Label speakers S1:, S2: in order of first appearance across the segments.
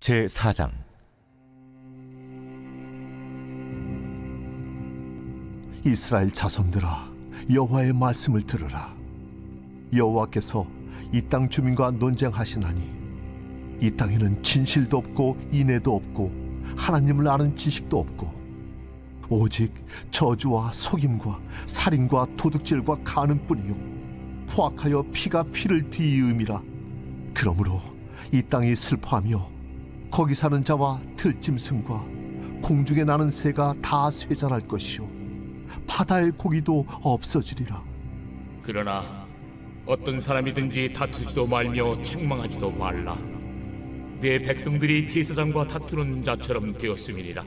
S1: 제4장.
S2: 이스라엘 자손들아, 여호와의 말씀을 들으라. 여호와께서 이 땅 주민과 논쟁하시나니 이 땅에는 진실도 없고 인애도 없고 하나님을 아는 지식도 없고 오직 저주와 속임과 살인과 도둑질과 간음뿐이요 포악하여 피가 피를 뒤이음이라. 그러므로 이 땅이 슬퍼하며 거기 사는 자와 들짐승과 공중에 나는 새가 다 쇠잔할 것이요 바다의 고기도 없어지리라.
S3: 그러나 어떤 사람이든지 다투지도 말며 책망하지도 말라. 내 백성들이 제사장과 다투는 자처럼 되었음이니라.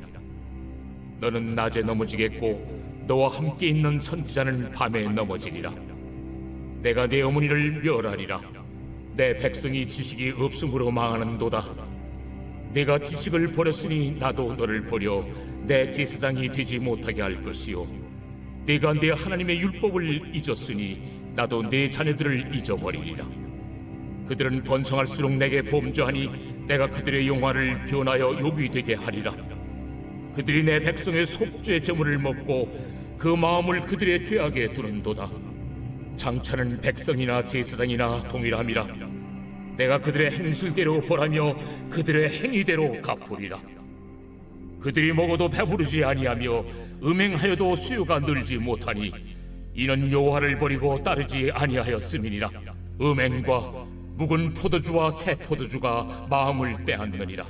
S3: 너는 낮에 넘어지겠고 너와 함께 있는 선지자는 밤에 넘어지리라. 내가 내 어머니를 멸하리라. 내 백성이 지식이 없음으로 망하는도다. 내가 지식을 버렸으니 나도 너를 버려 내 제사장이 되지 못하게 할 것이요 내가 내 하나님의 율법을 잊었으니 나도 내 자녀들을 잊어버리리라. 그들은 번성할수록 내게 범죄하니 내가 그들의 영화를 변하여 욕이 되게 하리라. 그들이 내 백성의 속죄 제물을 먹고 그 마음을 그들의 죄악에 두는도다. 장차는 백성이나 제사장이나 동일함이라. 내가 그들의 행실대로 벌하며 그들의 행위대로 갚으리라. 그들이 먹어도 배부르지 아니하며 음행하여도 수요가 늘지 못하니 이는 여호와를 버리고 따르지 아니하였음이니라. 음행과 묵은 포도주와 새 포도주가 마음을 빼앗느니라.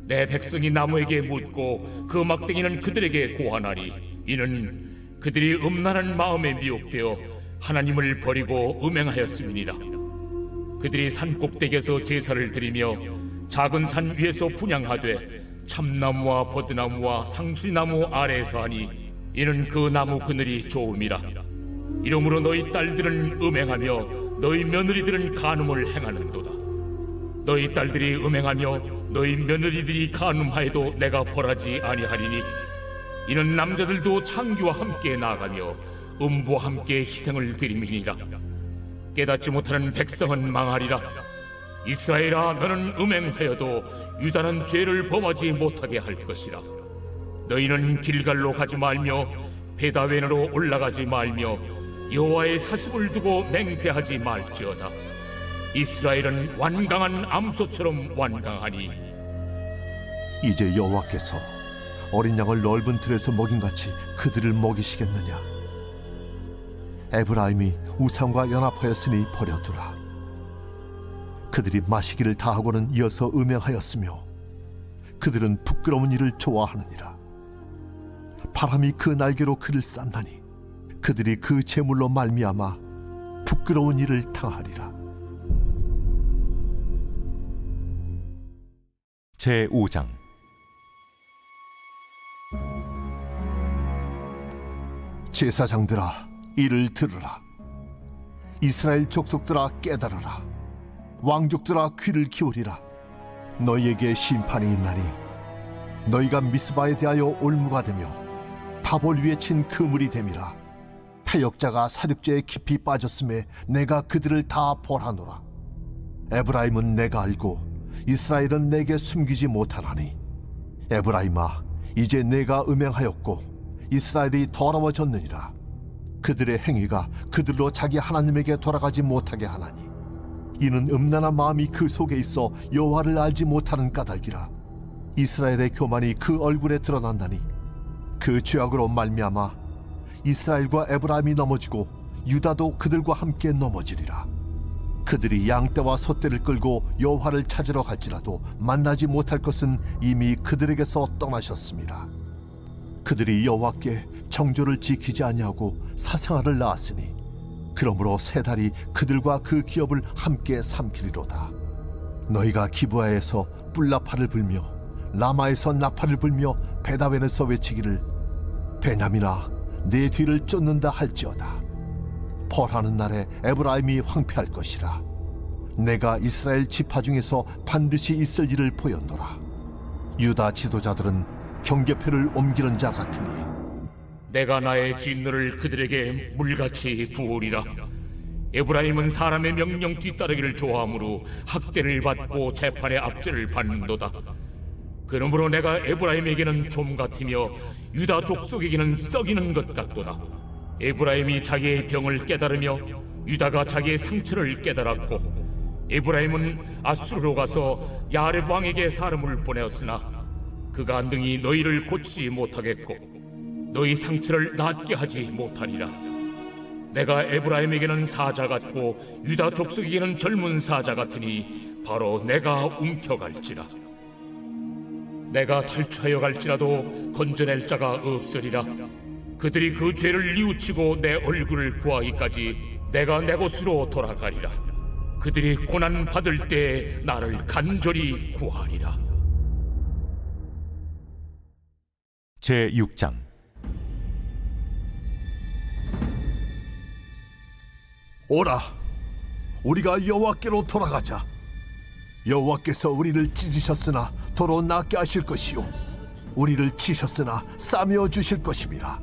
S3: 내 백성이 나무에게 묻고 그 막대기는 그들에게 고하나니 이는 그들이 음란한 마음에 미혹되어 하나님을 버리고 음행하였음이니라. 그들이 산 꼭대기에서 제사를 드리며 작은 산 위에서 분향하되 참나무와 버드나무와 상수리나무 아래에서 하니 이는 그 나무 그늘이 좋음이라. 이러므로 너희 딸들은 음행하며 너희 며느리들은 간음을 행하는도다. 너희 딸들이 음행하며 너희 며느리들이 간음하여도 내가 벌하지 아니하리니 이는 남자들도 창기와 함께 나아가며 음부와 함께 희생을 드림이니라. 깨닫지 못하는 백성은 망하리라. 이스라엘아, 너는 음행하여도 유다는 죄를 범하지 못하게 할 것이라. 너희는 길갈로 가지 말며 베다웬으로 올라가지 말며 여호와의 사십을 두고 맹세하지 말지어다. 이스라엘은 완강한 암소처럼 완강하니
S2: 이제 여호와께서 어린 양을 넓은 틀에서 먹인같이 그들을 먹이시겠느냐. 에브라임이 우상과 연합하였으니 버려두라. 그들이 마시기를 다하고는 이어서 음행하였으며 그들은 부끄러운 일을 좋아하느니라. 바람이 그 날개로 그를 쌌나니 그들이 그 재물로 말미암아 부끄러운 일을 당하리라.
S1: 제5장.
S2: 제사장들아, 이를 들으라. 이스라엘 족속들아, 깨달으라. 왕족들아, 귀를 기울이라. 너희에게 심판이 있나니 너희가 미스바에 대하여 올무가 되며 다볼 위에 친 그물이 됨이라. 타역자가 사륙제에 깊이 빠졌음에 내가 그들을 다 벌하노라. 에브라임은 내가 알고 이스라엘은 내게 숨기지 못하나니 에브라임아, 이제 내가 음행하였고 이스라엘이 더러워졌느니라. 그들의 행위가 그들로 자기 하나님에게 돌아가지 못하게 하나니 이는 음란한 마음이 그 속에 있어 여호와를 알지 못하는 까닭이라. 이스라엘의 교만이 그 얼굴에 드러난다니 그 죄악으로 말미암아 이스라엘과 에브라임이 넘어지고 유다도 그들과 함께 넘어지리라. 그들이 양떼와 소떼를 끌고 여호와를 찾으러 갈지라도 만나지 못할 것은 이미 그들에게서 떠나셨습니다. 그들이 여호와께 정조를 지키지 아니하고 사생아를 낳았으니 그러므로 세 달이 그들과 그 기업을 함께 삼키리로다. 너희가 기브아에서 뿔나팔을 불며 라마에서 나팔을 불며 베다웬에서 외치기를 베냐민아, 내 뒤를 쫓는다 할지어다. 벌하는 날에 에브라임이 황폐할 것이라. 내가 이스라엘 지파 중에서 반드시 있을 일을 보였노라. 유다 지도자들은 경계표를 옮기는 자 같으니
S3: 내가 나의 진노를 그들에게 물같이 부으리라. 에브라임은 사람의 명령 뒤따르기를 좋아하므로 학대를 받고 재판의 압제를 받는도다. 그러므로 내가 에브라임에게는 좀 같으며 유다 족속에게는 썩이는 것 같도다. 에브라임이 자기의 병을 깨달으며 유다가 자기의 상처를 깨달았고, 에브라임은 아수르로 가서 야렙 왕에게 사람을 보내었으나 그가 능히 너희를 고치지 못하겠고 너희 상처를 낫게 하지 못하리라. 내가 에브라임에게는 사자 같고 유다 족속에게는 젊은 사자 같으니 바로 내가 움켜갈지라. 내가 탈취하여 갈지라도 건져낼 자가 없으리라. 그들이 그 죄를 뉘우치고 내 얼굴을 구하기까지 내가 내 곳으로 돌아가리라. 그들이 고난 받을 때에 나를 간절히 구하리라.
S1: 제6장.
S2: 오라, 우리가 여호와께로 돌아가자. 여호와께서 우리를 찢으셨으나 도로 낫게 하실 것이요 우리를 치셨으나 싸매어 주실 것임이라.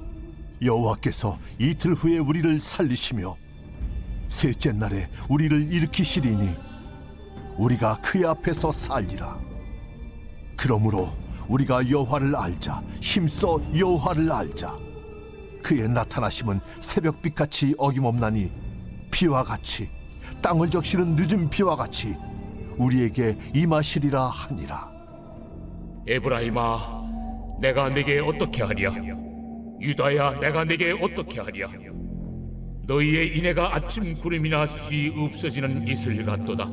S2: 여호와께서 이틀 후에 우리를 살리시며 셋째 날에 우리를 일으키시리니 우리가 그의 앞에서 살리라. 그러므로 우리가 여호와를 알자. 힘써 여호와를 알자. 그의 나타나심은 새벽빛같이 어김없나니 비와 같이 땅을 적시는 늦은 비와 같이 우리에게 임하시리라 하니라.
S3: 에브라임아, 내가 내게 어떻게 하랴? 유다야, 내가 내게 어떻게 하랴? 너희의 인애가 아침 구름이나 쉬 없어지는 이슬 같도다.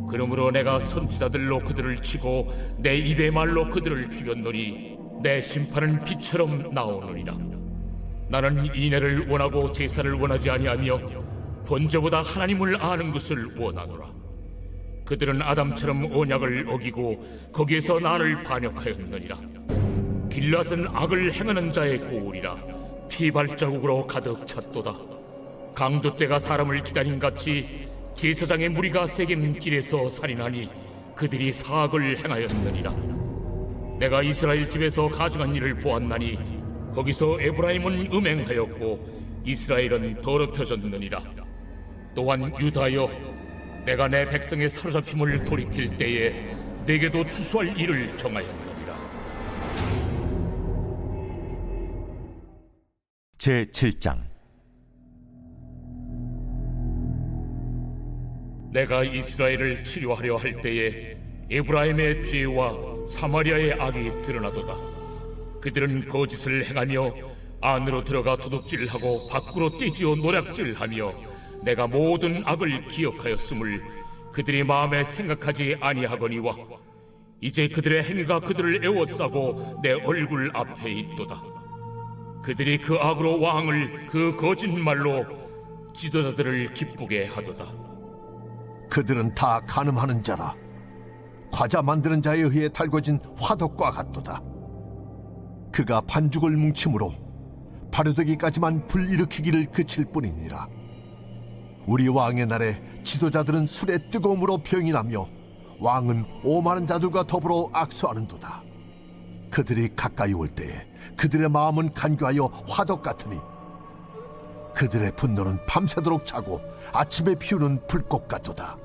S3: 그러므로 내가 선지자들로 그들을 치고 내 입의 말로 그들을 죽였노니 내 심판은 비처럼 나오느니라. 나는 인애를 원하고 제사를 원하지 아니하며 번제보다 하나님을 아는 것을 원하노라. 그들은 아담처럼 언약을 어기고 거기에서 나를 반역하였느니라. 길앗은 악을 행하는 자의 고울이라. 피 발자국으로 가득 찼도다. 강도 때가 사람을 기다린 같이 제사장의 무리가 새긴 길에서 살인하니 그들이 사악을 행하였느니라. 내가 이스라엘 집에서 가증한 일을 보았나니 거기서 에브라임은 음행하였고 이스라엘은 더럽혀졌느니라. 또한 유다여, 내가 내 백성의 사로잡힘을 돌이킬 때에 내게도 추수할 일을 정하였느니라.
S1: 제7장.
S3: 내가 이스라엘을 치료하려 할 때에 에브라임의 죄와 사마리아의 악이 드러나도다. 그들은 거짓을 행하며 안으로 들어가 도둑질하고 밖으로 떼지어 노략질하며 내가 모든 악을 기억하였음을 그들이 마음에 생각하지 아니하거니와 이제 그들의 행위가 그들을 애워싸고 내 얼굴 앞에 있도다. 그들이 그 악으로 왕을 그 거짓말로 지도자들을 기쁘게 하도다.
S2: 그들은 다 간음하는 자라. 과자 만드는 자에 의해 달궈진 화덕과 같도다. 그가 반죽을 뭉침으로 바로되기까지만 불일으키기를 그칠 뿐이니라. 우리 왕의 날에 지도자들은 술의 뜨거움으로 병이 나며 왕은 오만한 자들과 더불어 악수하는도다. 그들이 가까이 올 때에 그들의 마음은 간교하여 화덕 같으니 그들의 분노는 밤새도록 차고 아침에 피우는 불꽃 같도다.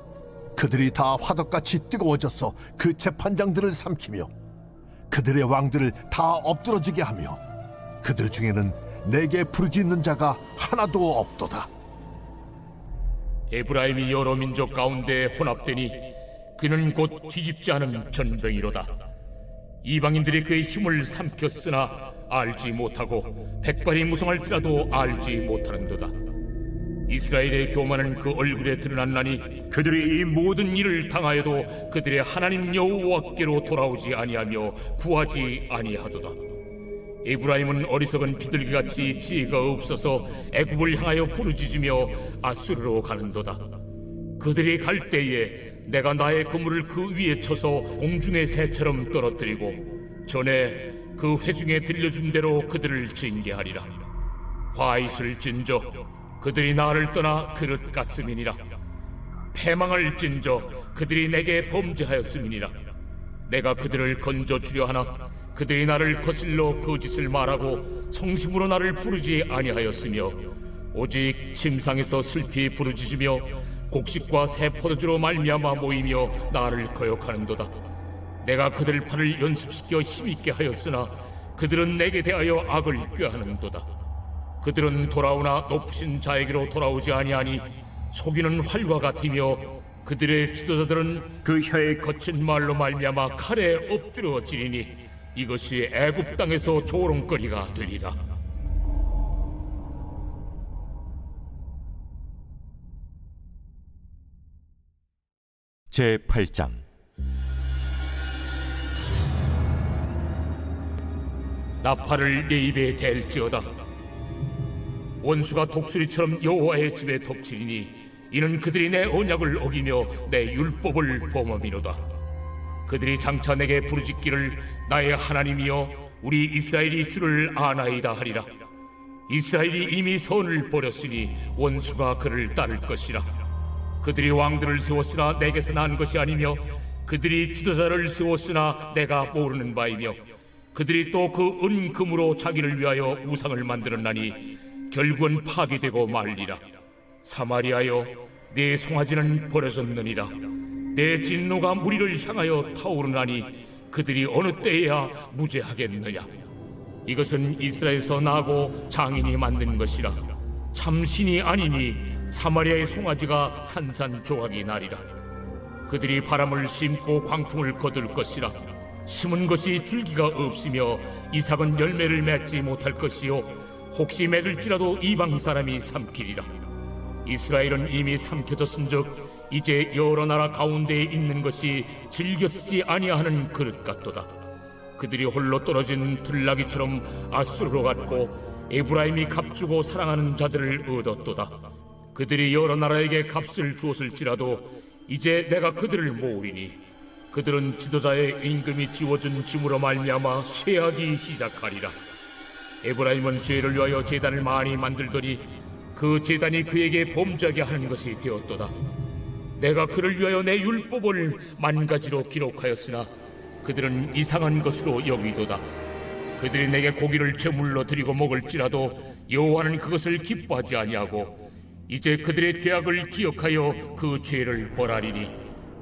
S2: 그들이 다 화덕같이 뜨거워져서 그 재판장들을 삼키며 그들의 왕들을 다 엎드러지게 하며 그들 중에는 내게 부르짖는 자가 하나도 없도다.
S3: 에브라임이 여러 민족 가운데 혼합되니 그는 곧 뒤집지 않은 전병이로다. 이방인들이 그의 힘을 삼켰으나 알지 못하고 백발이 무성할지라도 알지 못하는도다. 이스라엘의 교만은 그 얼굴에 드러났나니 그들이 이 모든 일을 당하여도 그들의 하나님 여호와께로 돌아오지 아니하며 구하지 아니하도다. 에브라임은 어리석은 비둘기같이 지혜가 없어서 애굽을 향하여 부르짖으며 아수르로 가는도다. 그들이 갈 때에 내가 나의 그물을 그 위에 쳐서 공중의 새처럼 떨어뜨리고 전에 그 회중에 들려준 대로 그들을 징계하리라. 화잇을 진저 그들이 나를 떠나 그릇 같음이니라. 패망을 진저 그들이 내게 범죄하였음이니라. 내가 그들을 건져 주려 하나 그들이 나를 거슬러 거짓을 말하고 성심으로 나를 부르지 아니하였으며 오직 침상에서 슬피 부르짖으며 곡식과 새 포도주로 말미암아 모이며 나를 거역하는도다. 내가 그들 팔을 연습시켜 힘있게 하였으나 그들은 내게 대하여 악을 꾀하는도다. 그들은 돌아오나 높으신 자에게로 돌아오지 아니하니 속이는 활과 같으며 그들의 지도자들은 그 혀의 거친 말로 말미암아 칼에 엎드러지리니 이것이 애굽 땅에서 조롱거리가 되리라.
S1: 제8장.
S3: 나팔을 내 입에 댈지어다. 원수가 독수리처럼 여호와의 집에 덮치리니 이는 그들이 내 언약을 어기며 내 율법을 범함이로다. 그들이 장차 내게 부르짖기를 나의 하나님이여 우리 이스라엘이 주를 아나이다 하리라. 이스라엘이 이미 선을 버렸으니 원수가 그를 따를 것이라. 그들이 왕들을 세웠으나 내게서 난 것이 아니며 그들이 지도자를 세웠으나 내가 모르는 바이며 그들이 또 그 은금으로 자기를 위하여 우상을 만들었나니 결국은 파괴되고 말리라. 사마리아여 내 송아지는 버려졌느니라. 내 진노가 무리를 향하여 타오르나니 그들이 어느 때에야 무죄하겠느냐. 이것은 이스라엘에서 나고 장인이 만든 것이라. 참신이 아니니 사마리아의 송아지가 산산조각이 나리라. 그들이 바람을 심고 광풍을 거둘 것이라. 심은 것이 줄기가 없으며 이삭은 열매를 맺지 못할 것이요 혹시 맺을지라도 이방 사람이 삼키리라. 이스라엘은 이미 삼켜졌은즉 이제 여러 나라 가운데에 있는 것이 즐겨 쓰지 아니하는 그릇 같도다. 그들이 홀로 떨어진 들나귀처럼 아수르로 갔고 에브라임이 값주고 사랑하는 자들을 얻었도다. 그들이 여러 나라에게 값을 주었을지라도 이제 내가 그들을 모으리니 그들은 지도자의 임금이 지워준 짐으로 말미암아 쇠하기 시작하리라. 에브라임은 죄를 위하여 제단을 많이 만들더니 그 제단이 그에게 범죄하게 하는 것이 되었도다. 내가 그를 위하여 내 율법을 만가지로 기록하였으나 그들은 이상한 것으로 여기도다. 그들이 내게 고기를 제물로 드리고 먹을지라도 여호와는 그것을 기뻐하지 아니하고 이제 그들의 죄악을 기억하여 그 죄를 벌하리니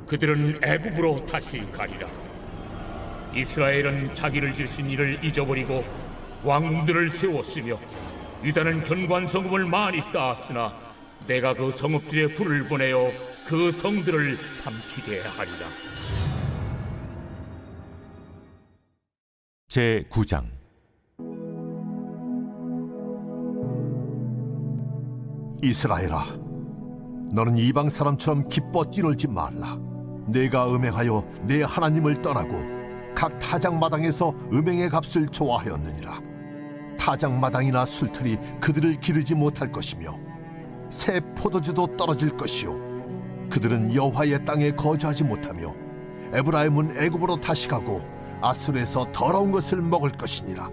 S3: 그들은 애굽으로 다시 가리라. 이스라엘은 자기를 지으신 이를 잊어버리고 왕들을 세웠으며 유다는 견고한 성읍을 많이 쌓았으나 내가 그 성읍들의 불을 보내어 그 성들을 삼키게 하리라.
S1: 제9장.
S2: 이스라엘아, 너는 이방 사람처럼 기뻐 뛰놀지 말라. 내가 음행하여 내 하나님을 떠나고 각 타작마당에서 음행의 값을 좋아하였느니라. 타작마당이나 술틀이 그들을 기르지 못할 것이며 새 포도주도 떨어질 것이요 그들은 여호와의 땅에 거주하지 못하며 에브라임은 애굽으로 다시 가고 아수르에서 더러운 것을 먹을 것이니라.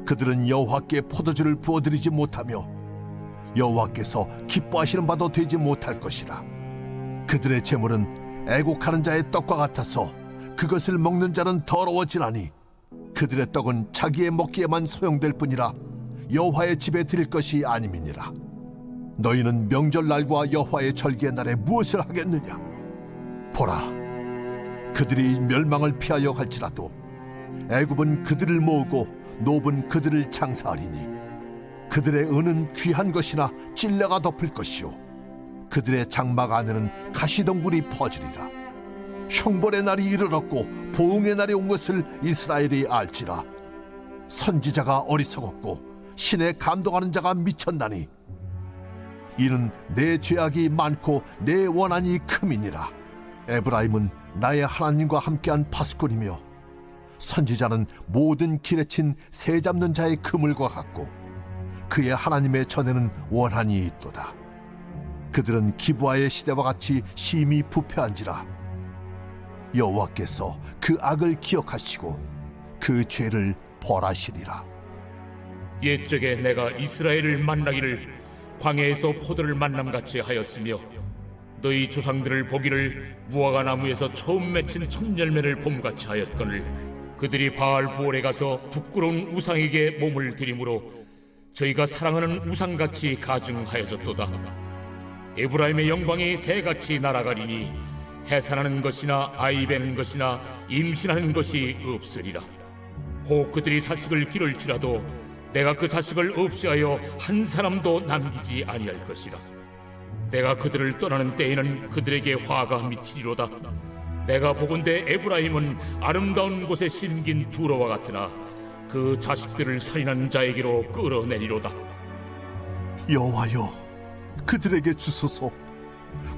S2: 그들은 여호와께 포도주를 부어드리지 못하며 여호와께서 기뻐하시는 바도 되지 못할 것이라. 그들의 재물은 애곡하는 자의 떡과 같아서 그것을 먹는 자는 더러워지나니 그들의 떡은 자기의 먹기에만 소용될 뿐이라 여호와의 집에 드릴 것이 아님이니라. 너희는 명절날과 여호와의 절기의 날에 무엇을 하겠느냐? 보라, 그들이 멸망을 피하여 갈지라도 애굽은 그들을 모으고 노브는 그들을 장사하리니 그들의 은은 귀한 것이나 찔레가 덮을 것이요 그들의 장막 안에는 가시덩굴이 퍼지리라. 형벌의 날이 이르렀고 보응의 날이 온 것을 이스라엘이 알지라. 선지자가 어리석었고 신에 감동하는 자가 미쳤나니 이는 내 죄악이 많고 내 원한이 큼이니라. 에브라임은 나의 하나님과 함께한 파수꾼이며 선지자는 모든 길에 친 새 잡는 자의 그물과 같고 그의 하나님의 전에는 원한이 있도다. 그들은 기브아의 시대와 같이 심히 부패한지라. 여호와께서 그 악을 기억하시고 그 죄를 벌하시리라.
S3: 옛적에 내가 이스라엘을 만나기를 광야에서 포도를 만남같이 하였으며 너희 조상들을 보기를 무화과 나무에서 처음 맺힌 첫 열매를 봄같이 하였거늘 그들이 바알 부올에 가서 부끄러운 우상에게 몸을 들이므로 저희가 사랑하는 우상같이 가증하여졌도다. 에브라임의 영광이 새같이 날아가리니 해산하는 것이나 아이 베는 것이나 임신하는 것이 없으리라. 혹 그들이 자식을 기를지라도 내가 그 자식을 없이하여 한 사람도 남기지 아니할 것이라. 내가 그들을 떠나는 때에는 그들에게 화가 미치리로다. 내가 보건대 에브라임은 아름다운 곳에 심긴 두로와 같으나 그 자식들을 살인한 자에게로 끌어내리로다.
S2: 여호와여, 그들에게 주소서.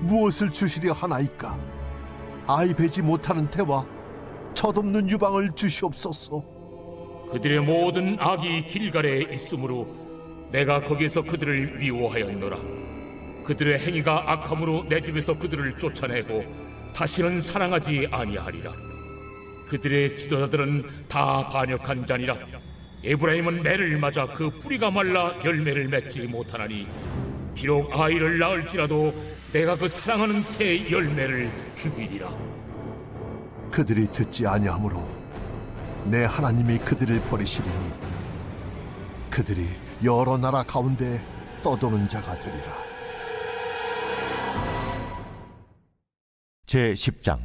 S2: 무엇을 주시려 하나이까? 아이 베지 못하는 태와 젖없는 유방을 주시옵소서.
S3: 그들의 모든 악이 길갈에 있으므로 내가 거기에서 그들을 미워하였노라. 그들의 행위가 악함으로 내 집에서 그들을 쫓아내고 다시는 사랑하지 아니하리라. 그들의 지도자들은 다 반역한 자니라. 에브라임은 매를 맞아 그 뿌리가 말라 열매를 맺지 못하나니 비록 아이를 낳을지라도 내가 그 사랑하는 태의 열매를 죽이리라.
S2: 그들이 듣지 아니하므로 내 하나님이 그들을 버리시리니 그들이 여러 나라 가운데 떠도는 자가 되리라.
S1: 제10장.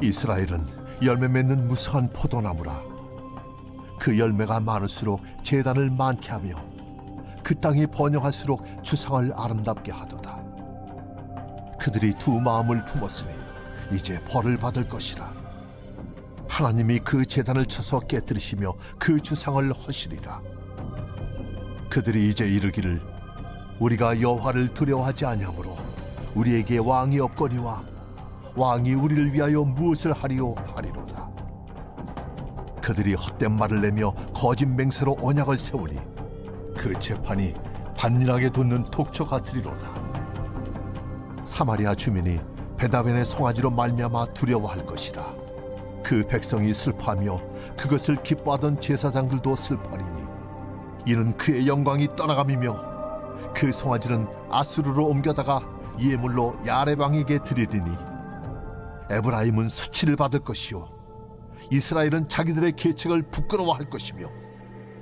S2: 이스라엘은 열매 맺는 무성한 포도나무라. 그 열매가 많을수록 제단을 많게 하며 그 땅이 번영할수록 주상을 아름답게 하도다. 그들이 두 마음을 품었으니 이제 벌을 받을 것이라. 하나님이 그 제단을 쳐서 깨뜨리시며 그 주상을 허시리라. 그들이 이제 이르기를 우리가 여호와를 두려워하지 아니하므로 우리에게 왕이 없거니와 왕이 우리를 위하여 무엇을 하리오 하리로다. 그들이 헛된 말을 내며 거짓 맹세로 언약을 세우니 그 재판이 반일하게 돋는 독초 같으리로다. 사마리아 주민이 베다벤의 송아지로 말미암아 두려워할 것이라. 그 백성이 슬퍼하며 그것을 기뻐하던 제사장들도 슬퍼하리니 이는 그의 영광이 떠나감이며 그 송아지는 아수르로 옮겨다가 예물로 야레방에게 드리리니 에브라임은 수치를 받을 것이요 이스라엘은 자기들의 계책을 부끄러워할 것이며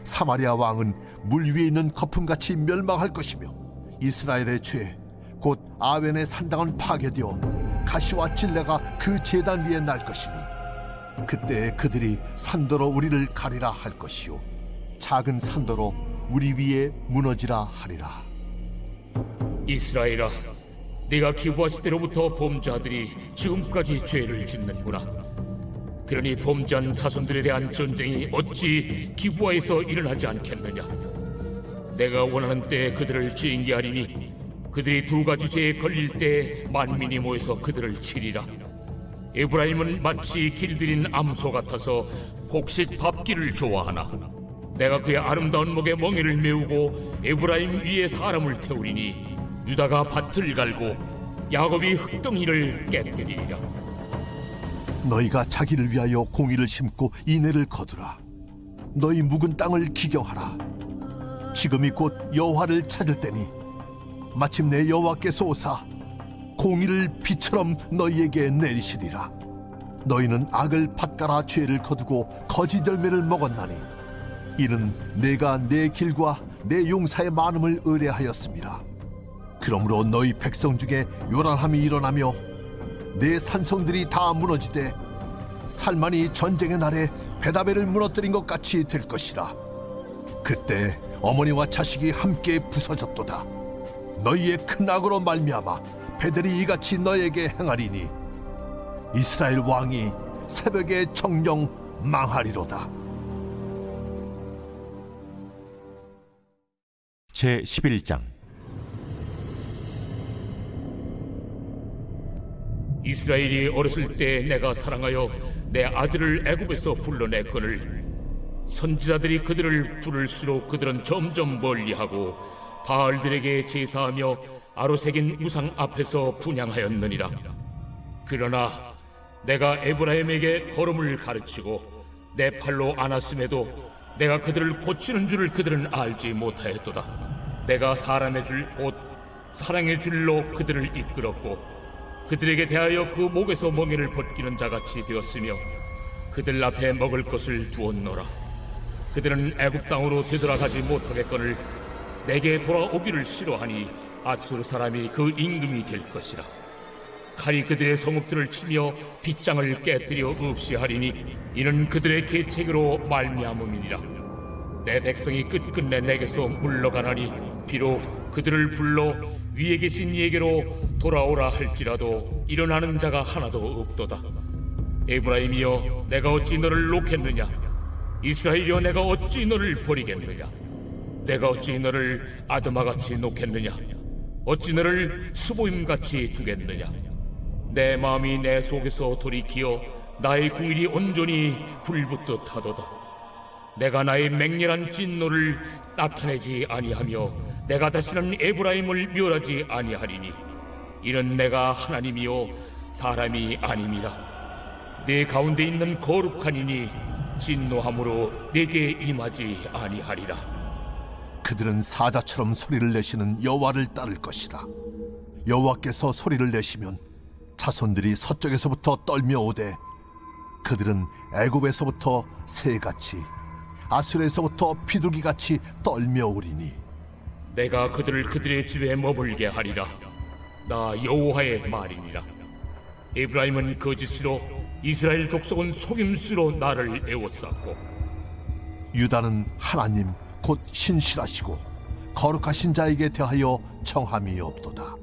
S2: 사마리아 왕은 물 위에 있는 거품같이 멸망할 것이며 이스라엘의 죄 곧 아웬의 산당은 파괴되어 가시와 찔레가 그 제단 위에 날 것이니 그때 그들이 산더러 우리를 가리라 할 것이요 작은 산더러 우리 위에 무너지라 하리라.
S3: 이스라엘아, 네가 기부하실 때로부터 범죄자들이 지금까지 죄를 짓는구나. 그러니 범죄한 자손들에 대한 전쟁이 어찌 기부하에서 일어나지 않겠느냐. 내가 원하는 때에 그들을 징계하리니 그들이 두 가지 죄에 걸릴 때 만민이 모여서 그들을 치리라. 에브라임은 마치 길들인 암소 같아서 곡식 밟기를 좋아하나 내가 그의 아름다운 목에 멍에를 메우고 에브라임 위에 사람을 태우리니 유다가 밭을 갈고 야곱이 흙덩이를 깨뜨리리라.
S2: 너희가 자기를 위하여 공의를 심고 인애를 거두라. 너희 묵은 땅을 기경하라. 지금이 곧 여호와를 찾을 때니 마침내 여호와께서 오사 공의를 비처럼 너희에게 내리시리라. 너희는 악을 밭갈아 죄를 거두고 거짓 열매를 먹었나니 이는 내가 내 길과 내 용사의 많음을 의뢰하였습니다. 그러므로 너희 백성 중에 요란함이 일어나며 내 산성들이 다 무너지되 살만이 전쟁의 날에 베다벨을 무너뜨린 것 같이 될 것이라. 그때 어머니와 자식이 함께 부서졌도다. 너희의 큰 악으로 말미암아 베델이 이같이 너에게 행하리니 이스라엘 왕이 새벽에 정령 망하리로다.
S1: 제11장.
S3: 이스라엘이 어렸을 때 내가 사랑하여 내 아들을 애굽에서 불러냈거늘 선지자들이 그들을 부를수록 그들은 점점 멀리하고 바알들에게 제사하며 아로새긴 우상 앞에서 분향하였느니라. 그러나 내가 에브라임에게 걸음을 가르치고 내 팔로 안았음에도 내가 그들을 고치는 줄을 그들은 알지 못하였도다. 내가 사람의 줄 곧 사랑의 줄로 그들을 이끌었고 그들에게 대하여 그 목에서 멍에를 벗기는 자같이 되었으며 그들 앞에 먹을 것을 두었노라. 그들은 애굽 땅으로 되돌아가지 못하겠거늘 내게 돌아오기를 싫어하니 앗수르 사람이 그 임금이 될 것이라. 칼이 그들의 성읍들을 치며 빗장을 깨뜨려 없이 하리니 이는 그들의 계책으로 말미암음이니라. 내 백성이 끝끝내 내게서 물러가나니 비록 그들을 불러 위에 계신 이에게로 돌아오라 할지라도 일어나는 자가 하나도 없도다. 에브라임이여, 내가 어찌 너를 놓겠느냐? 이스라엘이여, 내가 어찌 너를 버리겠느냐? 내가 어찌 너를 아드마같이 놓겠느냐? 어찌 너를 스보임같이 두겠느냐? 내 마음이 내 속에서 돌이키어 나의 궁일이 온전히 불붙듯 하도다. 내가 나의 맹렬한 진노를 나타내지 아니하며 내가 다시는 에브라임을 멸하지 아니하리니 이는 내가 하나님이요 사람이 아님이라. 내 가운데 있는 거룩한 이니 진노함으로 내게 임하지 아니하리라.
S2: 그들은 사자처럼 소리를 내시는 여호와를 따를 것이다. 여호와께서 소리를 내시면 자손들이 서쪽에서부터 떨며 오되 그들은 애굽에서부터 새같이 아수르에서부터 비둘기같이 떨며 오리니
S3: 내가 그들을 그들의 집에 머물게 하리라. 나 여호와의 말이니라. 에브라임은 거짓으로 이스라엘 족속은 속임수로 나를 애워쌌고
S2: 유다는 하나님 곧 신실하시고 거룩하신 자에게 대하여 청함이 없도다.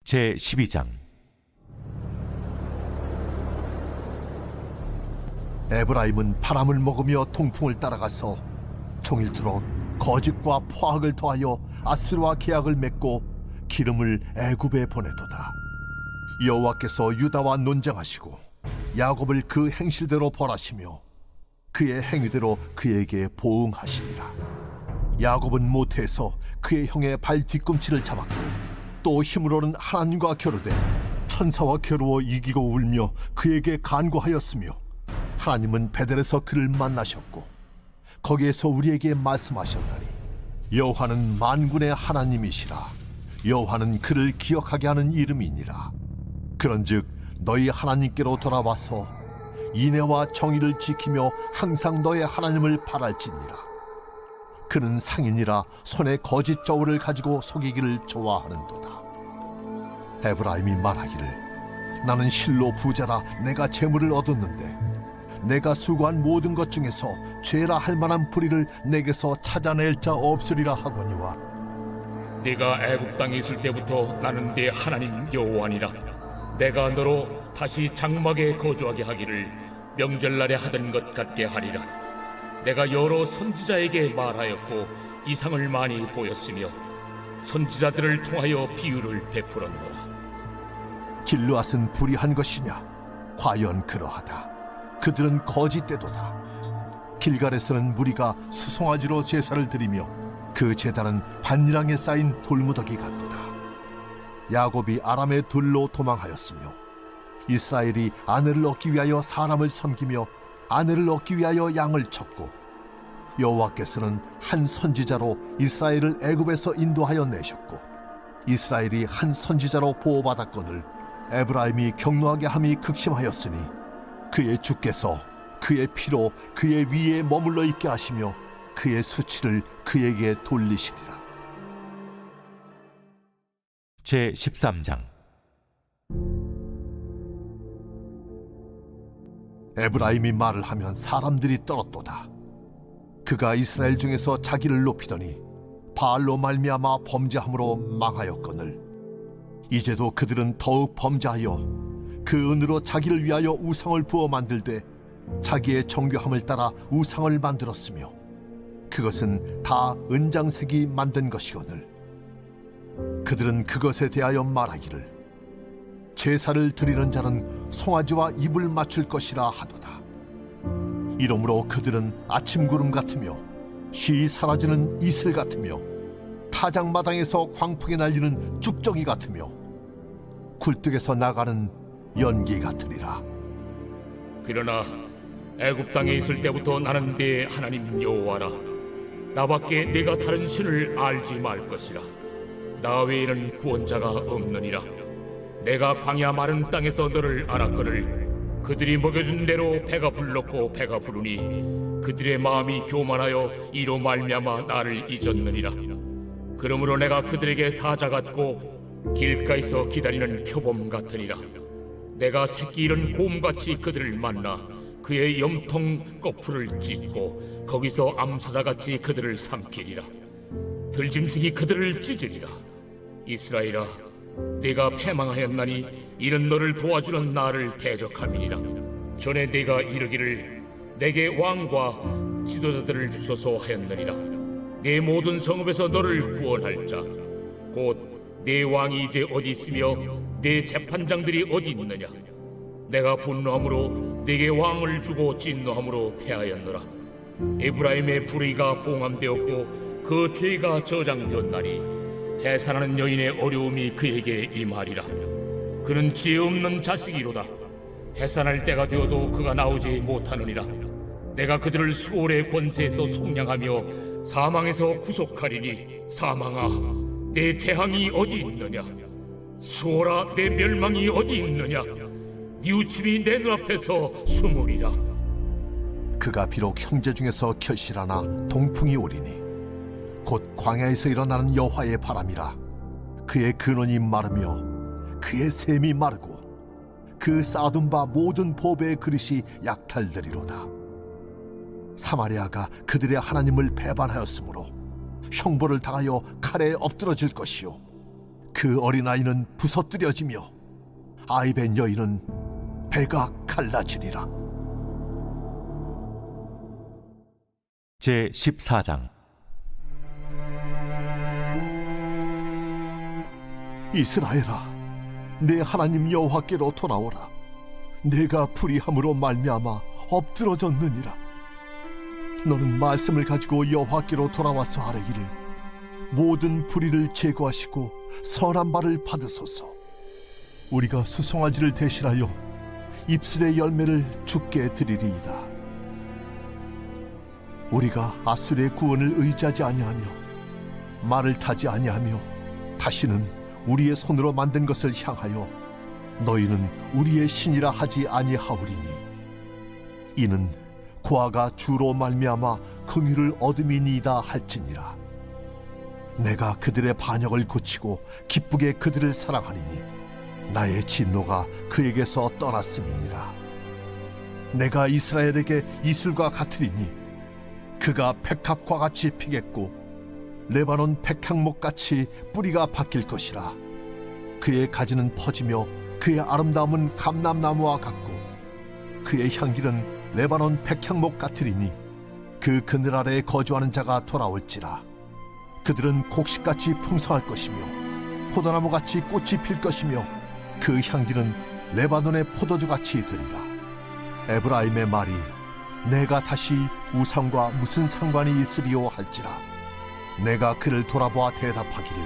S1: 제12장.
S2: 에브라임은 바람을 먹으며 통풍을 따라가서 종일토록 거짓과 포악을 더하여 아스르와 계약을 맺고 기름을 애굽에 보내도다. 여호와께서 유다와 논쟁하시고 야곱을 그 행실대로 벌하시며 그의 행위대로 그에게 보응하시리라. 야곱은 모태에서 그의 형의 발 뒤꿈치를 잡았고 또 힘으로는 하나님과 겨루되 천사와 겨루어 이기고 울며 그에게 간구하였으며 하나님은 베델에서 그를 만나셨고 거기에서 우리에게 말씀하셨나니 여호와는 만군의 하나님이시라. 여호와는 그를 기억하게 하는 이름이니라. 그런즉 너희 하나님께로 돌아와서 인애와 정의를 지키며 항상 너의 하나님을 바랄지니라. 그는 상인이라 손에 거짓 저울을 가지고 속이기를 좋아하는도다. 에브라임이 말하기를 나는 실로 부자라 내가 재물을 얻었는데 내가 수고한 모든 것 중에서 죄라 할 만한 불의를 내게서 찾아낼 자 없으리라 하거니와
S3: 네가 애굽 땅에 있을 때부터 나는 네 하나님 여호와니라. 내가 너로 다시 장막에 거주하게 하기를 명절날에 하던 것 같게 하리라. 내가 여러 선지자에게 말하였고 이상을 많이 보였으며 선지자들을 통하여 비유를 베풀었노라.
S2: 길르앗은 불의한 것이냐? 과연 그러하다. 그들은 거짓되도다. 길갈에서는 무리가 수송아지로 제사를 드리며 그 제단은 반일항에 쌓인 돌무더기 같도다. 야곱이 아람의 들로 도망하였으며 이스라엘이 아내를 얻기 위하여 사람을 섬기며 아내를 얻기 위하여 양을 쳤고 여호와께서는 한 선지자로 이스라엘을 애굽에서 인도하여 내셨고 이스라엘이 한 선지자로 보호받았거늘 에브라임이 경노하게 함이 극심하였으니 그의 주께서 그의 피로 그의 위에 머물러 있게 하시며 그의 수치를 그에게 돌리시리라.
S1: 제13장.
S2: 에브라임이 말을 하면 사람들이 떨었도다. 그가 이스라엘 중에서 자기를 높이더니 바알로 말미암아 범죄함으로 망하였거늘 이제도 그들은 더욱 범죄하여 그 은으로 자기를 위하여 우상을 부어 만들되 자기의 정교함을 따라 우상을 만들었으며 그것은 다 은장색이 만든 것이거늘 그들은 그것에 대하여 말하기를 제사를 드리는 자는 송아지와 입을 맞출 것이라 하도다. 이러므로 그들은 아침구름 같으며 쉬이 사라지는 이슬 같으며 타작마당에서 광풍에 날리는 쭉정이 같으며 굴뚝에서 나가는 연기 같으리라.
S3: 그러나 애굽 땅에 있을 때부터 나는 네 하나님 여호와라. 나밖에 네가 다른 신을 알지 말 것이라. 나 외에는 구원자가 없느니라. 내가 광야 마른 땅에서 너를 알았거늘 그들이 먹여준 대로 배가 불렀고 배가 부르니 그들의 마음이 교만하여 이로 말미암아 나를 잊었느니라. 그러므로 내가 그들에게 사자 같고 길가에서 기다리는 표범 같으니라. 내가 새끼 잃은 곰같이 그들을 만나 그의 염통 거풀을 찢고 거기서 암사자같이 그들을 삼키리라. 들짐승이 그들을 찢으리라. 이스라엘아, 네가 패망하였나니 이는 너를 도와주는 나를 대적함이니라. 전에 네가 이르기를 내게 왕과 지도자들을 주소서 하였느니라. 네 모든 성읍에서 너를 구원할 자 곧 네 왕이 이제 어디 있으며 네 재판장들이 어디 있느냐. 내가 분노함으로 네게 왕을 주고 진노함으로 패하였노라. 에브라임의 불의가 봉함되었고 그 죄가 저장되었나니 해산하는 여인의 어려움이 그에게 임하리라. 그는 지혜 없는 자식이로다. 해산할 때가 되어도 그가 나오지 못하느니라. 내가 그들을 수월의 권세에서 속량하며 사망에서 구속하리니 사망아, 내 재앙이 어디 있느냐. 수월아, 내 멸망이 어디 있느냐. 뉘우침이 내 눈앞에서 숨으리라.
S2: 그가 비록 형제 중에서 결실하나 동풍이 오리니 곧 광야에서 일어나는 여호와의 바람이라. 그의 근원이 마르며 그의 샘이 마르고 그 쌓아둔 바 모든 보배의 그릇이 약탈되리로다. 사마리아가 그들의 하나님을 배반하였으므로 형벌을 당하여 칼에 엎드러질 것이요 그 어린아이는 부서뜨려지며 아이벤 여인은 배가 갈라지리라.
S1: 제 14장.
S2: 이스라엘아, 내 하나님 여호와께로 돌아오라. 내가 불의함으로 말미암아 엎드러졌느니라. 너는 말씀을 가지고 여호와께로 돌아와서 아뢰기를 모든 불의를 제거하시고 선한 바를 받으소서. 우리가 수송아지를 대신하여 입술의 열매를 주께 드리리이다. 우리가 아술의 구원을 의지하지 아니하며 말을 타지 아니하며 다시는 우리의 손으로 만든 것을 향하여 너희는 우리의 신이라 하지 아니하오리니 이는 고아가 주로 말미암아 긍휼을 얻음이니이다 할지니라. 내가 그들의 반역을 고치고 기쁘게 그들을 사랑하리니 나의 진노가 그에게서 떠났음이니라. 내가 이스라엘에게 이슬과 같으리니 그가 백합과 같이 피겠고 레바논 백향목같이 뿌리가 바뀔 것이라. 그의 가지는 퍼지며 그의 아름다움은 감람나무와 같고 그의 향기는 레바논 백향목 같으리니 그 그늘 아래에 거주하는 자가 돌아올지라. 그들은 곡식같이 풍성할 것이며 포도나무같이 꽃이 필 것이며 그 향기는 레바논의 포도주같이 되리라. 에브라임의 말이 내가 다시 우상과 무슨 상관이 있으리요 할지라. 내가 그를 돌아보아 대답하기를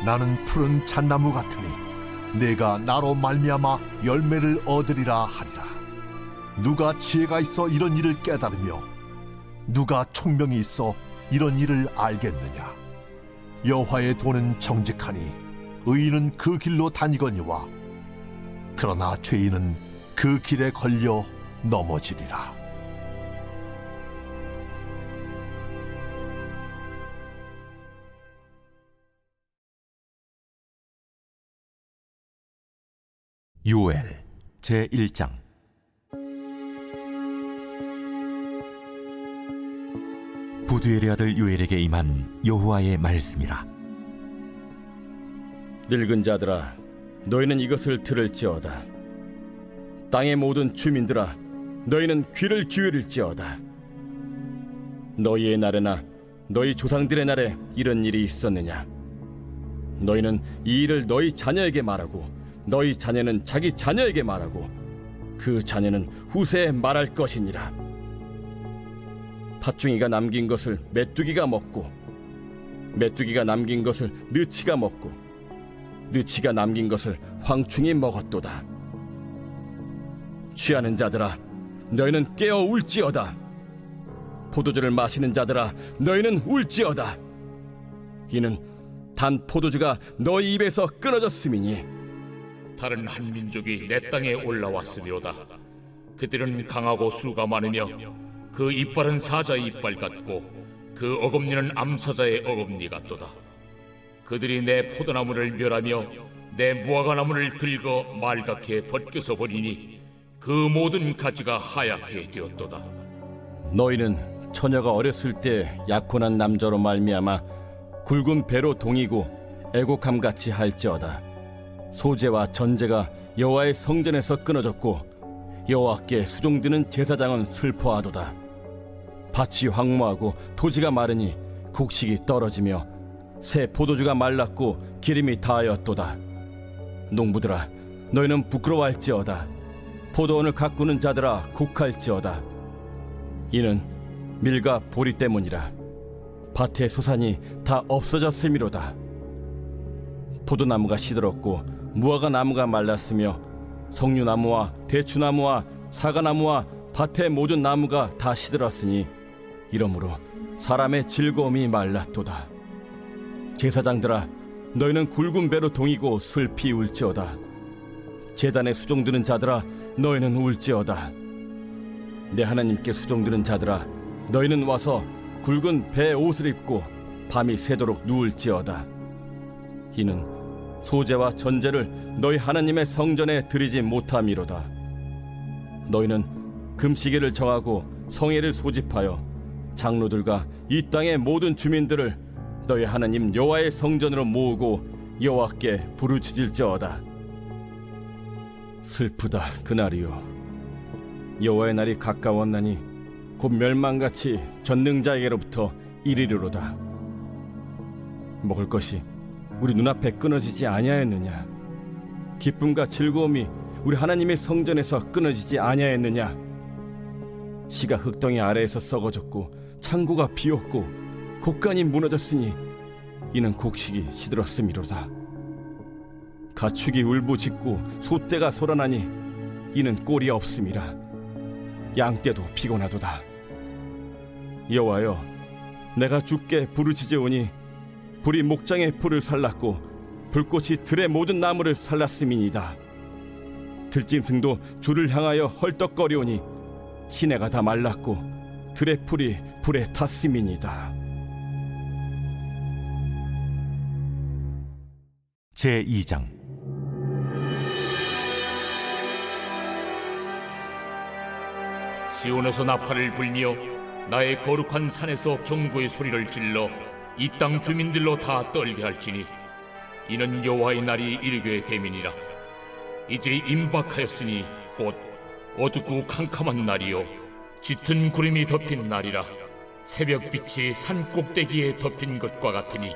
S2: 나는 푸른 잣나무 같으니 내가 나로 말미암아 열매를 얻으리라 하리라. 누가 지혜가 있어 이런 일을 깨달으며 누가 총명이 있어 이런 일을 알겠느냐. 여호와의 도는 정직하니 의인은 그 길로 다니거니와 그러나 죄인은 그 길에 걸려 넘어지리라.
S1: 요엘 제 1장. 부두엘의 아들 요엘에게 임한 여호와의 말씀이라.
S4: 늙은 자들아, 너희는 이것을 들을지어다. 땅의 모든 주민들아, 너희는 귀를 기울일지어다. 너희의 날에나 너희 조상들의 날에 이런 일이 있었느냐? 너희는 이 일을 너희 자녀에게 말하고 너희 자녀는 자기 자녀에게 말하고 그 자녀는 후세에 말할 것이니라. 팥중이가 남긴 것을 메뚜기가 먹고 메뚜기가 남긴 것을 느치가 먹고 느치가 남긴 것을 황충이 먹었도다. 취하는 자들아, 너희는 깨어 울지어다. 포도주를 마시는 자들아, 너희는 울지어다. 이는 단 포도주가 너희 입에서 끊어졌음이니
S3: 다른 한 민족이 내 땅에 올라왔으리로다. 그들은 강하고 수가 많으며 그 이빨은 사자의 이빨 같고 그 어금니는 암사자의 어금니 같도다. 그들이 내 포도나무를 멸하며 내 무화과나무를 긁어 말갛게 벗겨서 버리니 그 모든 가지가 하얗게 되었도다.
S4: 너희는 처녀가 어렸을 때 약혼한 남자로 말미암아 굵은 배로 동이고 애곡함같이 할지어다. 소재와 전제가 여호와의 성전에서 끊어졌고 여호와께 수종드는 제사장은 슬퍼하도다. 밭이 황무하고 토지가 마르니 곡식이 떨어지며 새 포도주가 말랐고 기름이 다하였도다. 농부들아, 너희는 부끄러워할지어다. 포도원을 가꾸는 자들아, 곡할지어다. 이는 밀과 보리 때문이라. 밭의 소산이 다 없어졌음이로다. 포도나무가 시들었고 무화과 나무가 말랐으며 석류나무와 대추나무와 사과나무와 밭의 모든 나무가 다 시들었으니 이러므로 사람의 즐거움이 말랐도다. 제사장들아, 너희는 굵은 배로 동이고 슬피 울지어다. 제단에 수종드는 자들아, 너희는 울지어다. 내 하나님께 수종드는 자들아, 너희는 와서 굵은 배 옷을 입고 밤이 새도록 누울지어다. 이는 소재와 전제를 너희 하나님의 성전에 드리지 못함이로다. 너희는 금시계를 정하고 성회를 소집하여 장로들과 이 땅의 모든 주민들을 너희 하나님 여호와의 성전으로 모으고 여호와께 부르짖을지어다. 슬프다 그날이요. 여호와의 날이 가까웠나니 곧 멸망같이 전능자에게로부터 이르리로다. 먹을 것이 우리 눈앞에 끊어지지 아니하였느냐? 기쁨과 즐거움이 우리 하나님의 성전에서 끊어지지 아니하였느냐? 씨가 흙덩이 아래에서 썩어졌고 창고가 비었고 곡간이 무너졌으니 이는 곡식이 시들었음이로다. 가축이 울부짖고 소떼가 소란하니 이는 꼴이 없음이라. 양떼도 피곤하도다. 여호와여, 내가 주께 부르짖으오니 불이 목장의 풀을 살랐고 불꽃이 들의 모든 나무를 살랐음이니이다. 들짐승도 주를 향하여 헐떡거리오니 시내가 다 말랐고 들의 풀이 불에 탔음이니이다.
S1: 제2장.
S3: 시온에서 나팔을 불며 나의 거룩한 산에서 경고의 소리를 질러 이 땅 주민들로 다 떨게 할지니 이는 여호와의 날이 이르게 됨이니라. 이제 임박하였으니 곧 어둡고 캄캄한 날이요 짙은 구름이 덮인 날이라. 새벽빛이 산 꼭대기에 덮인 것과 같으니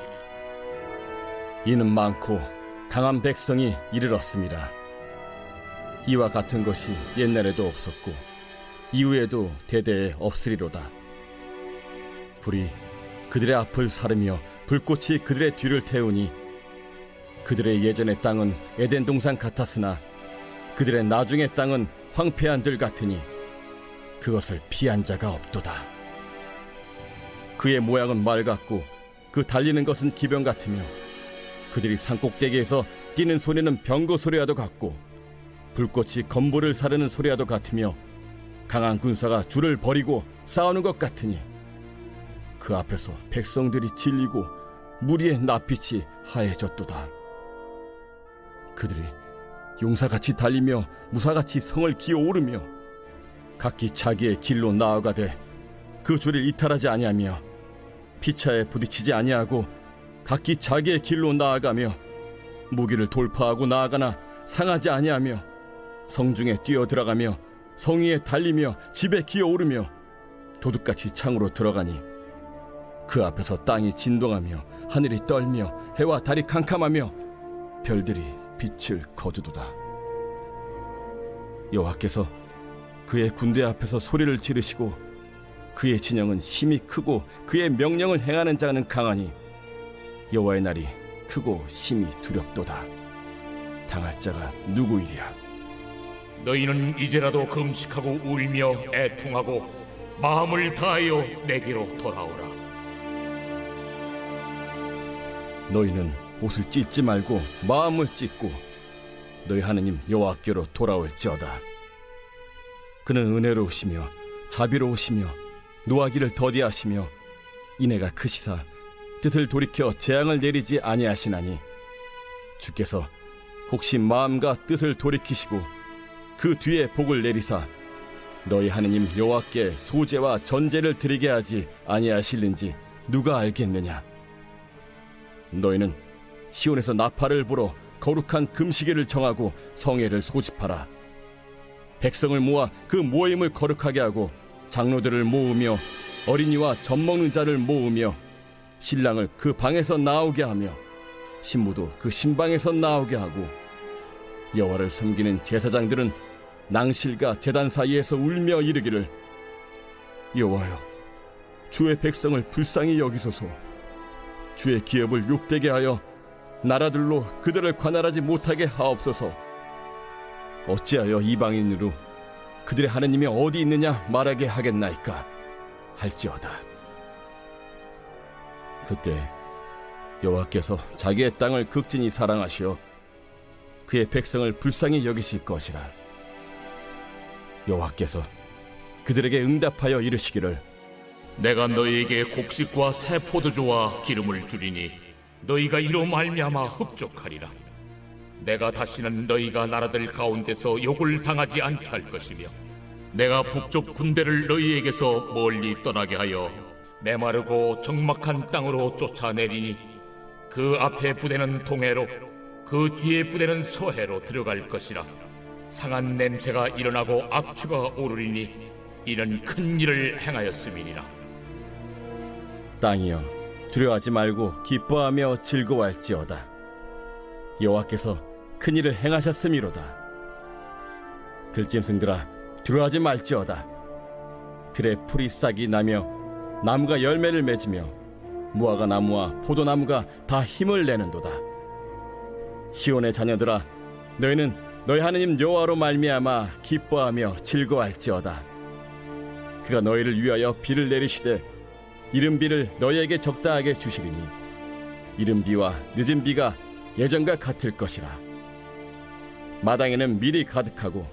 S4: 이는 많고 강한 백성이 이르렀습니다. 이와 같은 것이 옛날에도 없었고 이후에도 대대에 없으리로다. 불이 그들의 앞을 사르며 불꽃이 그들의 뒤를 태우니 그들의 예전의 땅은 에덴 동산 같았으나 그들의 나중의 땅은 황폐한 들 같으니 그것을 피한 자가 없도다. 그의 모양은 말 같고 그 달리는 것은 기병 같으며 그들이 산꼭대기에서 뛰는 소리는 병거 소리와도 같고 불꽃이 건물을 사르는 소리와도 같으며 강한 군사가 줄을 버리고 싸우는 것 같으니 그 앞에서 백성들이 질리고 무리의 낯빛이 하얘졌도다. 그들이 용사같이 달리며 무사같이 성을 기어오르며 각기 자기의 길로 나아가되 그 줄을 이탈하지 아니하며 피차에 부딪히지 아니하고 각기 자기의 길로 나아가며 무기를 돌파하고 나아가나 상하지 아니하며 성중에 뛰어들어가며 성 위에 달리며 집에 기어오르며 도둑같이 창으로 들어가니 그 앞에서 땅이 진동하며 하늘이 떨며 해와 달이 캄캄하며 별들이 빛을 거두도다. 여호와께서 그의 군대 앞에서 소리를 지르시고 그의 진영은 힘이 크고 그의 명령을 행하는 자는 강하니 여호와의 날이 크고 심히 두렵도다. 당할 자가 누구이랴?
S3: 너희는 이제라도 금식하고 울며 애통하고 마음을 다하여 내게로 돌아오라.
S4: 너희는 옷을 찢지 말고 마음을 찢고 너희 하느님 여호와께로 돌아올지어다. 그는 은혜로우시며 자비로우시며 노하기를 더디하시며 인애가 크시사 뜻을 돌이켜 재앙을 내리지 아니하시나니 주께서 혹시 마음과 뜻을 돌이키시고 그 뒤에 복을 내리사 너희 하느님 여호와께 소제와 전제를 드리게 하지 아니하실는지 누가 알겠느냐. 너희는 시온에서 나팔을 불어 거룩한 금시계를 정하고 성회를 소집하라. 백성을 모아 그 모임을 거룩하게 하고 장로들을 모으며 어린이와 젖먹는 자를 모으며 신랑을 그 방에서 나오게 하며 신부도 그 신방에서 나오게 하고 여호와를 섬기는 제사장들은 낭실과 제단 사이에서 울며 이르기를 여호와여 주의 백성을 불쌍히 여기소서. 주의 기업을 욕되게 하여 나라들로 그들을 관할하지 못하게 하옵소서. 어찌하여 이방인으로 그들의 하느님이 어디 있느냐 말하게 하겠나이까 할지어다. 그때 여호와께서 자기의 땅을 극진히 사랑하시어 그의 백성을 불쌍히 여기실 것이라. 여호와께서 그들에게 응답하여 이르시기를
S3: 내가 너희에게 곡식과 새 포도주와 기름을 주리니 너희가 이로 말미암아 흡족하리라. 내가 다시는 너희가 나라들 가운데서 욕을 당하지 않게 할 것이며 내가 북쪽 군대를 너희에게서 멀리 떠나게 하여 메마르고 적막한 땅으로 쫓아내리니 그 앞에 부대는 동해로 그 뒤에 부대는 서해로 들어갈 것이라. 상한 냄새가 일어나고 악취가 오르리니 이는 큰 일을 행하였음이니라.
S4: 땅이여 두려워하지 말고 기뻐하며 즐거워할지어다. 여호와께서 큰 일을 행하셨음이로다. 들짐승들아 두려워하지 말지어다. 들에 풀이 싹이 나며 나무가 열매를 맺으며 무화과 나무와 포도나무가 다 힘을 내는도다. 시온의 자녀들아 너희는 너희 하느님 여호와로 말미암아 기뻐하며 즐거워할지어다. 그가 너희를 위하여 비를 내리시되 이른 비를 너희에게 적당하게 주시리니 이른 비와 늦은 비가 예전과 같을 것이라. 마당에는 밀이 가득하고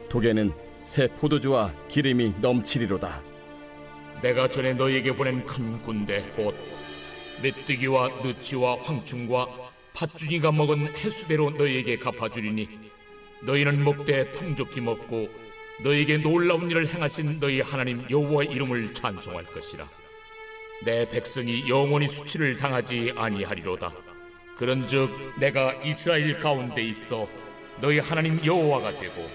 S4: 독에는 새 포도주와 기름이 넘치리로다.
S3: 내가 전에 너희에게 보낸 큰 군대 곧 메뚜기와 느치와 황충과 팥죽이가 먹은 해수대로 너희에게 갚아주리니 너희는 먹되 풍족히 먹고 너희에게 놀라운 일을 행하신 너희 하나님 여호와의 이름을 찬송할 것이라. 내 백성이 영원히 수치를 당하지 아니하리로다. 그런즉 내가 이스라엘 가운데 있어 너희 하나님 여호와가 되고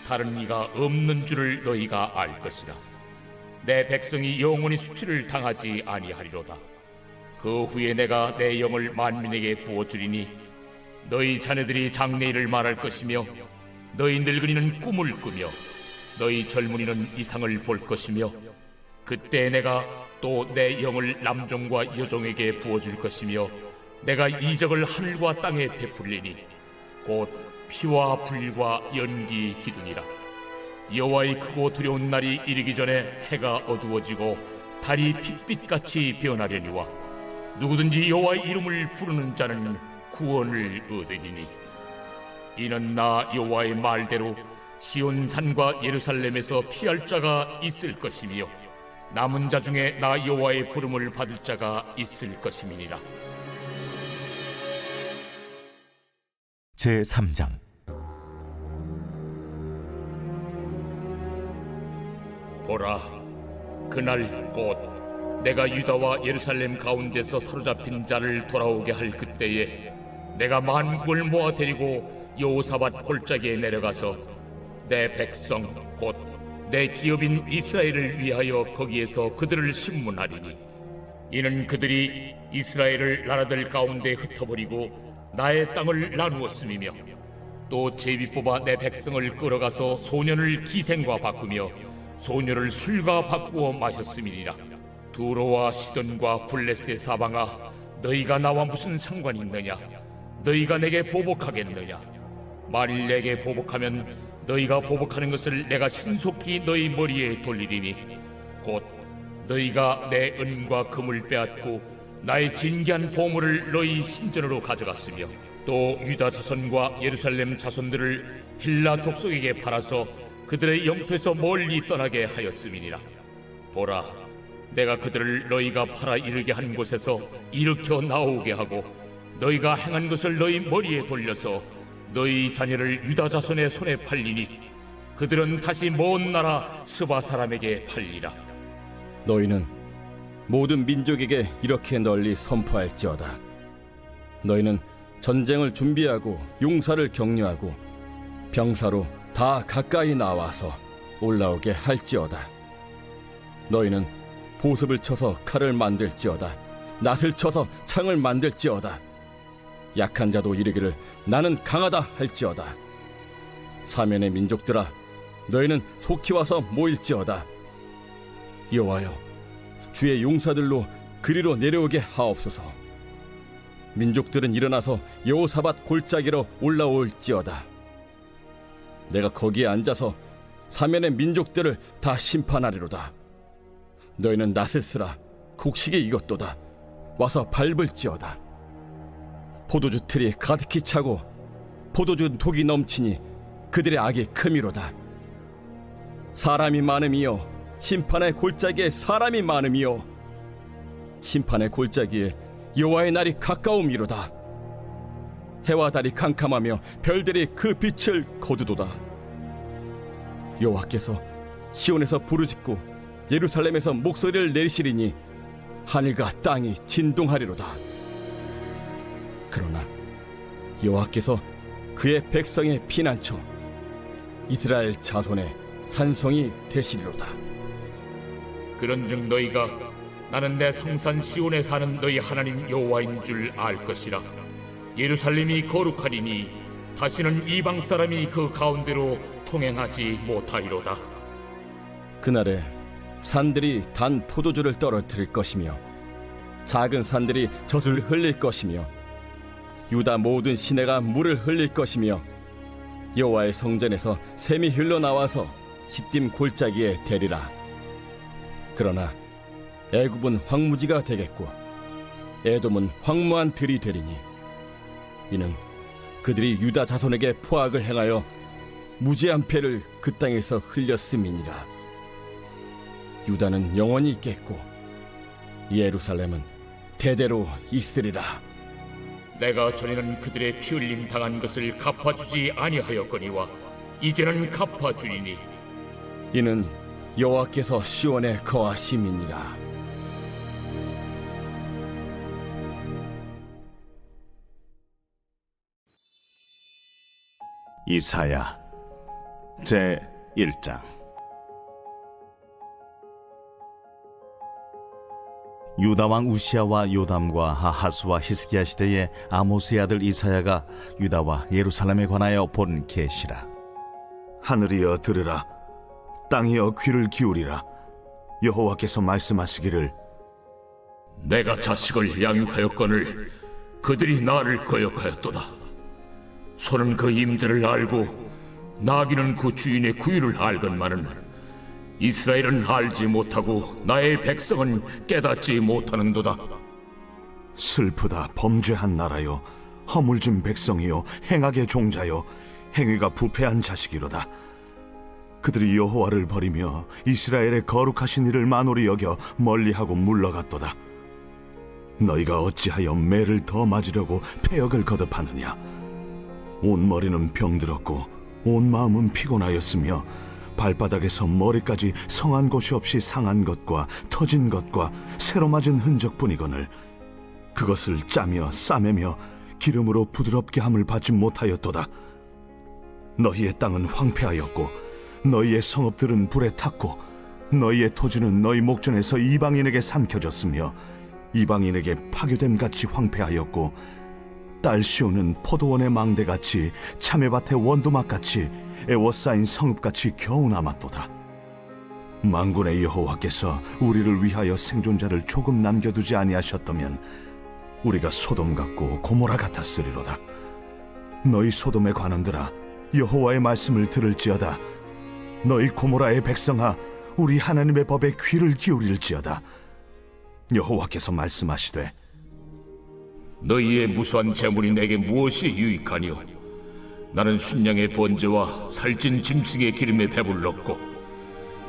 S3: 다른 이가 없는 줄을 너희가 알 것이다. 내 백성이 영원히 수치를 당하지 아니하리로다. 그 후에 내가 내 영을 만민에게 부어주리니 너희 자녀들이 장래일을 말할 것이며 너희 늙은이는 꿈을 꾸며 너희 젊은이는 이상을 볼 것이며 그때 내가 또 내 영을 남종과 여종에게 부어줄 것이며 내가 이적을 하늘과 땅에 베풀리니 곧 피와 불과 연기 기둥이라. 여호와의 크고 두려운 날이 이르기 전에 해가 어두워지고 달이 핏빛같이 변하려니와 누구든지 여호와의 이름을 부르는 자는 구원을 얻으리니 이는 나 여호와의 말대로 시온 산과 예루살렘에서 피할 자가 있을 것이며 남은 자 중에 나 여호와의 부름을 받을 자가 있을 것임이니라.
S1: 제3장
S3: 보라, 그날 곧 내가 유다와 예루살렘 가운데서 사로잡힌 자를 돌아오게 할 그때에 내가 만국을 모아 데리고 여호사밧 골짜기에 내려가서 내 백성 곧 내 기업인 이스라엘을 위하여 거기에서 그들을 심문하리니 이는 그들이 이스라엘을 나라들 가운데 흩어버리고 나의 땅을 나누었음이며 또 제비 뽑아 내 백성을 끌어가서 소년을 기생과 바꾸며 소녀를 술과 바꾸어 마셨음이니라. 두로와 시돈과 블레스의 사방아, 너희가 나와 무슨 상관이 있느냐? 너희가 내게 보복하겠느냐? 만일 내게 보복하면 너희가 보복하는 것을 내가 신속히 너희 머리에 돌리리니 곧 너희가 내 은과 금을 빼앗고 나의 진귀한 보물을 너희 신전으로 가져갔으며 또 유다 자손과 예루살렘 자손들을 힐라 족속에게 팔아서 그들의 영토에서 멀리 떠나게 하였음이니라. 보라, 내가 그들을 너희가 팔아 이르게 한 곳에서 일으켜 나오게 하고 너희가 행한 것을 너희 머리에 돌려서 너희 자녀를 유다 자손의 손에 팔리니 그들은 다시 먼 나라 스바 사람에게 팔리라.
S4: 너희는 모든 민족에게 이렇게 널리 선포할지어다. 너희는 전쟁을 준비하고 용사를 격려하고 병사로 다 가까이 나와서 올라오게 할지어다. 너희는 보습을 쳐서 칼을 만들지어다. 낫을 쳐서 창을 만들지어다. 약한 자도 이르기를 나는 강하다 할지어다. 사면의 민족들아, 너희는 속히 와서 모일지어다. 여호와여, 주의 용사들로 그리로 내려오게 하옵소서. 민족들은 일어나서 여호사밧 골짜기로 올라올지어다. 내가 거기에 앉아서 사면의 민족들을 다 심판하리로다. 너희는 낫을 쓰라. 곡식이 익었도다. 와서 밟을지어다. 포도주 틀이 가득히 차고 포도주 독이 넘치니 그들의 악이 크미로다. 사람이 많음이요 심판의 골짜기에 사람이 많음이요 심판의 골짜기에 여호와의 날이 가까움이로다. 해와 달이 캄캄하며 별들이 그 빛을 거두도다. 여호와께서 시온에서 부르짖고 예루살렘에서 목소리를 내리시리니 하늘과 땅이 진동하리로다. 그러나 여호와께서 그의 백성의 피난처 이스라엘 자손의 산성이 되시리로다.
S3: 그런즉 너희가 나는 내 성산 시온에 사는 너희 하나님 여호와인 줄 알 것이라. 예루살렘이 거룩하리니 다시는 이방 사람이 그 가운데로 통행하지 못하리로다.
S4: 그날에 산들이 단 포도주를 떨어뜨릴 것이며 작은 산들이 젖을 흘릴 것이며 유다 모든 시내가 물을 흘릴 것이며 여호와의 성전에서 샘이 흘러나와서 집딤 골짜기에 대리라. 그러나 애굽은 황무지가 되겠고 에돔은 황무한 들이 되리니 이는 그들이 유다 자손에게 포악을 행하여 무죄한 패를 그 땅에서 흘렸음이니라. 유다는 영원히 있겠고 예루살렘은 대대로 있으리라.
S3: 내가 전에는 그들의 피 흘림 당한 것을 갚아주지 아니하였거니와 이제는 갚아주리니
S4: 이는 여호와께서 시온에 거하심이니라.
S5: 이사야 제 1장. 유다 왕 우시야와 요담과 아하스와 히스기야 시대에 아모스의 아들 이사야가 유다와 예루살렘에 관하여 본 계시라. 하늘이여 들으라, 땅이여 귀를 기울이라. 여호와께서 말씀하시기를,
S3: 내가 자식을 양육하였거늘 그들이 나를 거역하였도다. 소는 그 임대를 알고 나귀는 그 주인의 구유를 알건만은 이스라엘은 알지 못하고 나의 백성은 깨닫지 못하는도다.
S5: 슬프다 범죄한 나라요, 허물진 백성이요, 행악의 종자요, 행위가 부패한 자식이로다. 그들이 여호와를 버리며 이스라엘의 거룩하신 이를 만홀히 여겨 멀리하고 물러갔도다. 너희가 어찌하여 매를 더 맞으려고 패역을 거듭하느냐. 온 머리는 병들었고 온 마음은 피곤하였으며 발바닥에서 머리까지 성한 곳이 없이 상한 것과 터진 것과 새로 맞은 흔적뿐이거늘 그것을 짜며 싸매며 기름으로 부드럽게 함을 받지 못하였도다. 너희의 땅은 황폐하였고 너희의 성읍들은 불에 탔고 너희의 토지는 너희 목전에서 이방인에게 삼켜졌으며 이방인에게 파괴됨 같이 황폐하였고 딸 시온은 포도원의 망대같이 참외밭의 원두막같이 애워싸인 성읍같이 겨우 남았도다. 만군의 여호와께서 우리를 위하여 생존자를 조금 남겨두지 아니하셨다면 우리가 소돔 같고 고모라 같았으리로다. 너희 소돔의 관원들아, 여호와의 말씀을 들을지어다. 너희 고모라의 백성아, 우리 하나님의 법에 귀를 기울일지어다. 여호와께서 말씀하시되,
S3: 너희의 무수한 재물이 내게 무엇이 유익하니요? 나는 순양의 번제와 살찐 짐승의 기름에 배불렀고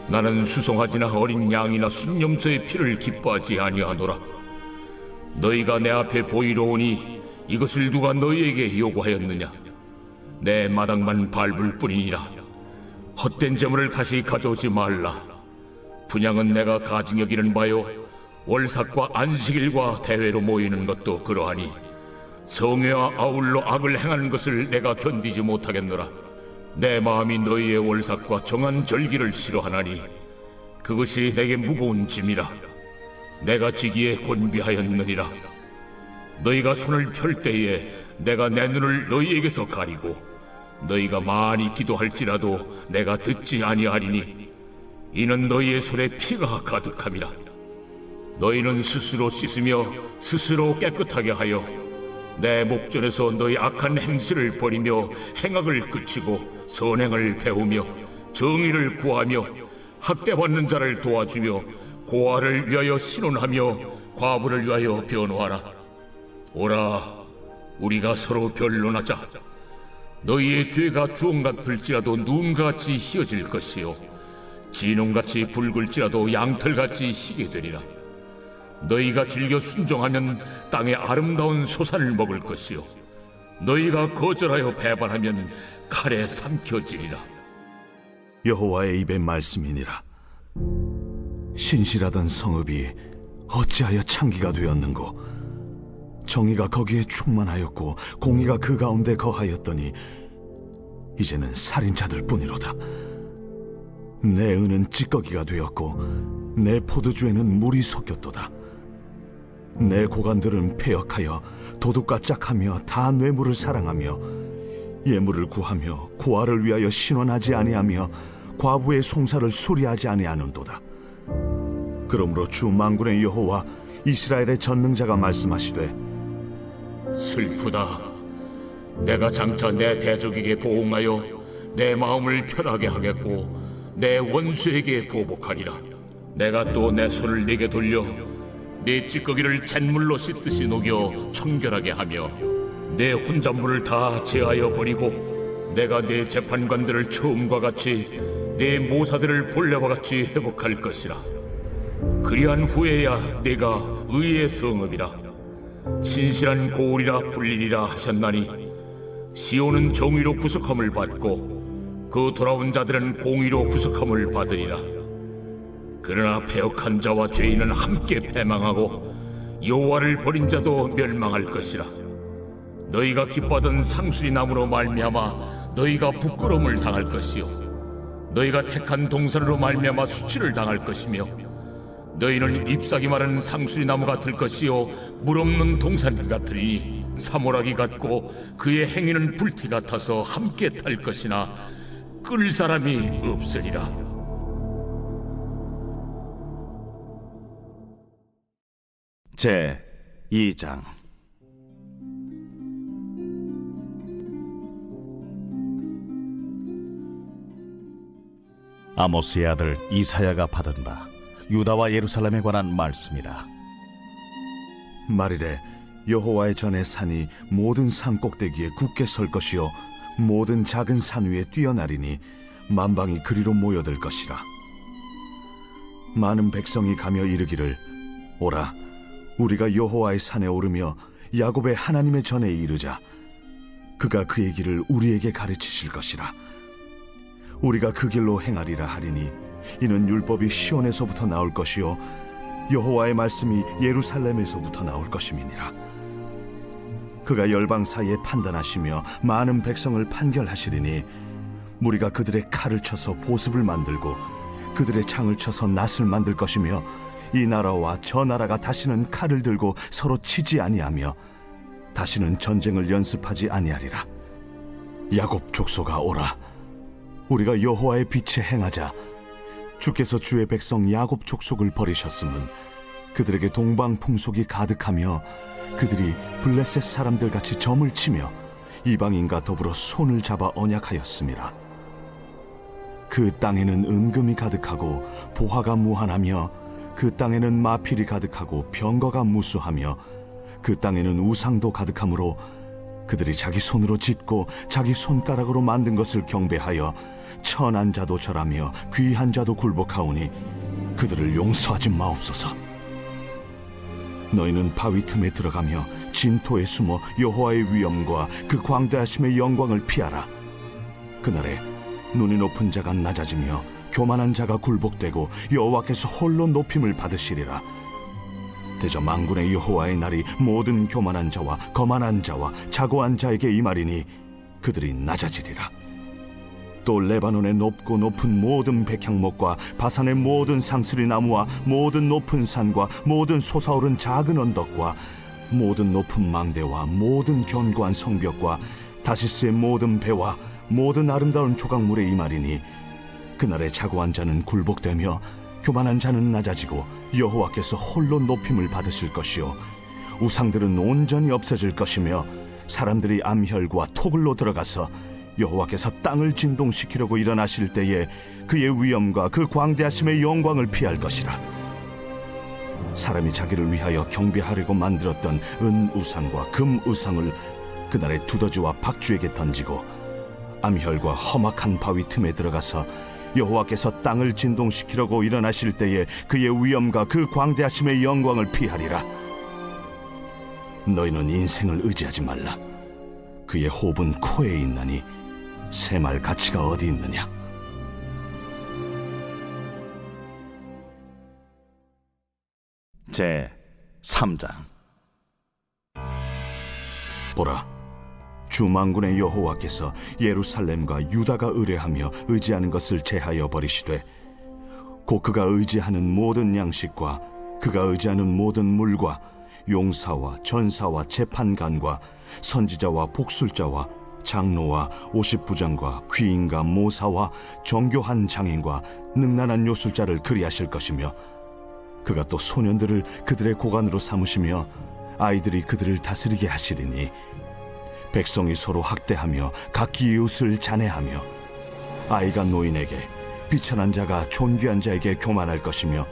S3: 나는 수송아지나 어린 양이나 순염소의 피를 기뻐하지 아니하노라. 너희가 내 앞에 보이러 오니 이것을 누가 너희에게 요구하였느냐? 내 마당만 밟을 뿐이니라. 헛된 재물을 다시 가져오지 말라. 분향은 내가 가증 여기는 바요, 월삭과 안식일과 대회로 모이는 것도 그러하니 성회와 아울러 악을 행하는 것을 내가 견디지 못하겠노라. 내 마음이 너희의 월삭과 정한 절기를 싫어하나니 그것이 내게 무거운 짐이라. 내가 지기에 곤비하였느니라. 너희가 손을 펼 때에 내가 내 눈을 너희에게서 가리고 너희가 많이 기도할지라도 내가 듣지 아니하리니 이는 너희의 손에 피가 가득함이라. 너희는 스스로 씻으며 스스로 깨끗하게 하여 내 목전에서 너희 악한 행실을 버리며 행악을 그치고 선행을 배우며 정의를 구하며 학대받는 자를 도와주며 고아를 위하여 신원하며 과부를 위하여 변호하라. 오라, 우리가 서로 변론하자. 너희의 죄가 주홍 같을지라도 눈같이 희어질 것이요 진홍같이 붉을지라도 양털같이 희게 되리라. 너희가 즐겨 순종하면 땅의 아름다운 소산을 먹을 것이요 너희가 거절하여 배반하면 칼에 삼켜지리라.
S5: 여호와의 입의 말씀이니라. 신실하던 성읍이 어찌하여 창기가 되었는고? 정의가 거기에 충만하였고 공의가 그 가운데 거하였더니 이제는 살인자들 뿐이로다. 내 은은 찌꺼기가 되었고 내 포도주에는 물이 섞였도다. 내 고관들은 패역하여 도둑과 짝하며 다 뇌물을 사랑하며 예물을 구하며 고아를 위하여 신원하지 아니하며 과부의 송사를 수리하지 아니하는도다. 그러므로 주 만군의 여호와 이스라엘의 전능자가 말씀하시되
S3: 슬프다. 내가 장차 내 대적에게 보응하여 내 마음을 편하게 하겠고 내 원수에게 보복하리라. 내가 또 내 손을 네게 돌려 네 찌꺼기를 잿물로 씻듯이 녹여 청결하게 하며 내 혼잣물을 다 제하여 버리고 내가 네 재판관들을 처음과 같이 네 모사들을 본래와 같이 회복할 것이라. 그리한 후에야 내가 의의 성읍이라 진실한 고울이라 불리리라 하셨나니 시온은 정의로 구속함을 받고 그 돌아온 자들은 공의로 구속함을 받으리라. 그러나 패역한 자와 죄인은 함께 패망하고 여호와를 버린 자도 멸망할 것이라. 너희가 기뻐하던 상수리 나무로 말미암아 너희가 부끄러움을 당할 것이요 너희가 택한 동산으로 말미암아 수치를 당할 것이며 너희는 잎사귀 마른 상수리 나무가 될 것이요 물 없는 동산 같으리니 사모라기 같고 그의 행위는 불티 같아서 함께 탈 것이나 끌 사람이 없으리라.
S6: 제 2장. 아모스의 아들 이사야가 받은 바 유다와 예루살렘에 관한 말씀이라.
S5: 말이래 여호와의 전의 산이 모든 산 꼭대기에 굳게 설 것이요 모든 작은 산 위에 뛰어나리니 만방이 그리로 모여들 것이라. 많은 백성이 가며 이르기를 오라 우리가 여호와의 산에 오르며 야곱의 하나님의 전에 이르자. 그가 그의 길을 우리에게 가르치실 것이라. 우리가 그 길로 행하리라 하리니 이는 율법이 시온에서부터 나올 것이요 여호와의 말씀이 예루살렘에서부터 나올 것임이니라. 그가 열방 사이에 판단하시며 많은 백성을 판결하시리니 무리가 그들의 칼을 쳐서 보습을 만들고 그들의 창을 쳐서 낫을 만들 것이며 이 나라와 저 나라가 다시는 칼을 들고 서로 치지 아니하며 다시는 전쟁을 연습하지 아니하리라. 야곱 족속아 오라 우리가 여호와의 빛에 행하자. 주께서 주의 백성 야곱 족속을 버리셨음은 그들에게 동방 풍속이 가득하며 그들이 블레셋 사람들 같이 점을 치며 이방인과 더불어 손을 잡아 언약하였음이라. 그 땅에는 은금이 가득하고 보화가 무한하며 그 땅에는 마필이 가득하고 병거가 무수하며 그 땅에는 우상도 가득하므로 그들이 자기 손으로 짓고 자기 손가락으로 만든 것을 경배하여 천한 자도 절하며 귀한 자도 굴복하오니 그들을 용서하지 마옵소서. 너희는 바위 틈에 들어가며 진토에 숨어 여호와의 위엄과 그 광대하심의 영광을 피하라. 그날에 눈이 높은 자가 낮아지며 교만한 자가 굴복되고 여호와께서 홀로 높임을 받으시리라. 대저 만군의 여호와의 날이 모든 교만한 자와 거만한 자와 자고한 자에게 임하리니 그들이 낮아지리라. 또 레바논의 높고 높은 모든 백향목과 바산의 모든 상스리 나무와 모든 높은 산과 모든 솟아오른 작은 언덕과 모든 높은 망대와 모든 견고한 성벽과 다시스의 모든 배와 모든 아름다운 조각물에 임하리니 그날에 자고한 자는 굴복되며 교만한 자는 낮아지고 여호와께서 홀로 높임을 받으실 것이요 우상들은 온전히 없어질 것이며 사람들이 암혈과 토굴로 들어가서 여호와께서 땅을 진동시키려고 일어나실 때에 그의 위엄과 그 광대하심의 영광을 피할 것이라. 사람이 자기를 위하여 경배하려고 만들었던 은 우상과 금 우상을 그날에 두더지와 박쥐에게 던지고 암혈과 험악한 바위 틈에 들어가서 여호와께서 땅을 진동시키려고 일어나실 때에 그의 위엄과 그 광대하심의 영광을 피하리라. 너희는 인생을 의지하지 말라. 그의 호흡은 코에 있나니 새말 가치가 어디 있느냐.
S6: 제 3장.
S5: 보라, 주 만군의 여호와께서 예루살렘과 유다가 의뢰하며 의지하는 것을 제하여 버리시되 곧 그가 의지하는 모든 양식과 그가 의지하는 모든 물과 용사와 전사와 재판관과 선지자와 복술자와 장로와 오십부장과 귀인과 모사와 정교한 장인과 능란한 요술자를 그리하실 것이며 그가 또 소년들을 그들의 고관으로 삼으시며 아이들이 그들을 다스리게 하시리니 백성이 서로 학대하며 각기 이웃을 잔해하며 아이가 노인에게 비천한 자가 존귀한 자에게 교만할 것이며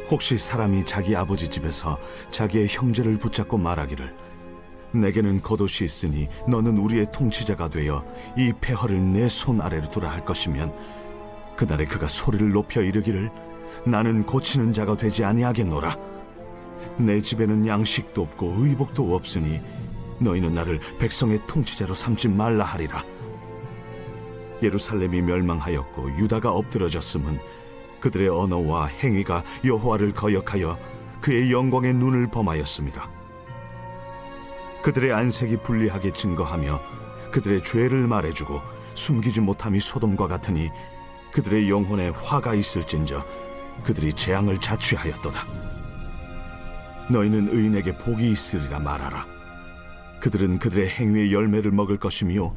S5: 혹시 사람이 자기 아버지 집에서 자기의 형제를 붙잡고 말하기를 내게는 겉옷이 있으니 너는 우리의 통치자가 되어 이 폐허를 내 손 아래로 두라 할 것이면 그날에 그가 소리를 높여 이르기를 나는 고치는 자가 되지 아니하겠노라. 내 집에는 양식도 없고 의복도 없으니 너희는 나를 백성의 통치자로 삼지 말라 하리라. 예루살렘이 멸망하였고 유다가 엎드러졌음은 그들의 언어와 행위가 여호와를 거역하여 그의 영광의 눈을 범하였습니다. 그들의 안색이 불리하게 증거하며 그들의 죄를 말해주고 숨기지 못함이 소돔과 같으니 그들의 영혼에 화가 있을진저 그들이 재앙을 자취하였도다. 너희는 의인에게 복이 있으리라 말하라. 그들은 그들의 행위의 열매를 먹을 것이며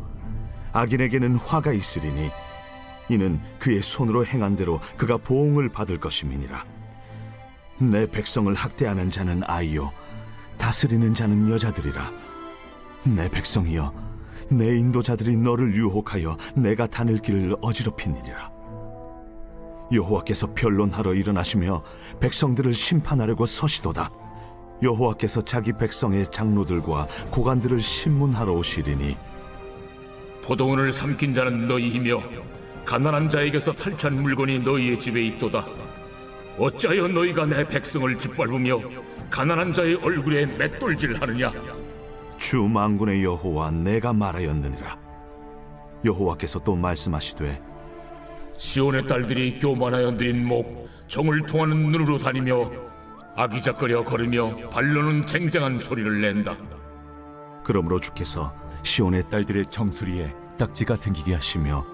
S5: 악인에게는 화가 있으리니 이는 그의 손으로 행한 대로 그가 보응을 받을 것임이니라. 내 백성을 학대하는 자는 아이요 다스리는 자는 여자들이라. 내 백성이여 내 인도자들이 너를 유혹하여 내가 다닐 길을 어지럽히니라. 여호와께서 변론하러 일어나시며 백성들을 심판하려고 서시도다. 여호와께서 자기 백성의 장로들과 고관들을 심문하러 오시리니
S3: 포도원을 삼킨 자는 너희이며 가난한 자에게서 탈취한 물건이 너희의 집에 있도다. 어찌하여 너희가 내 백성을 짓밟으며 가난한 자의 얼굴에 맷돌질하느냐.
S5: 주 만군의 여호와 내가 말하였느니라. 여호와께서 또 말씀하시되
S3: 시온의 딸들이 교만하여 느린 목 정을 통하는 눈으로 다니며 아기작거려 걸으며 발로는 쟁쟁한 소리를 낸다.
S5: 그러므로 주께서 시온의
S1: 딸들의 정수리에 딱지가 생기게 하시며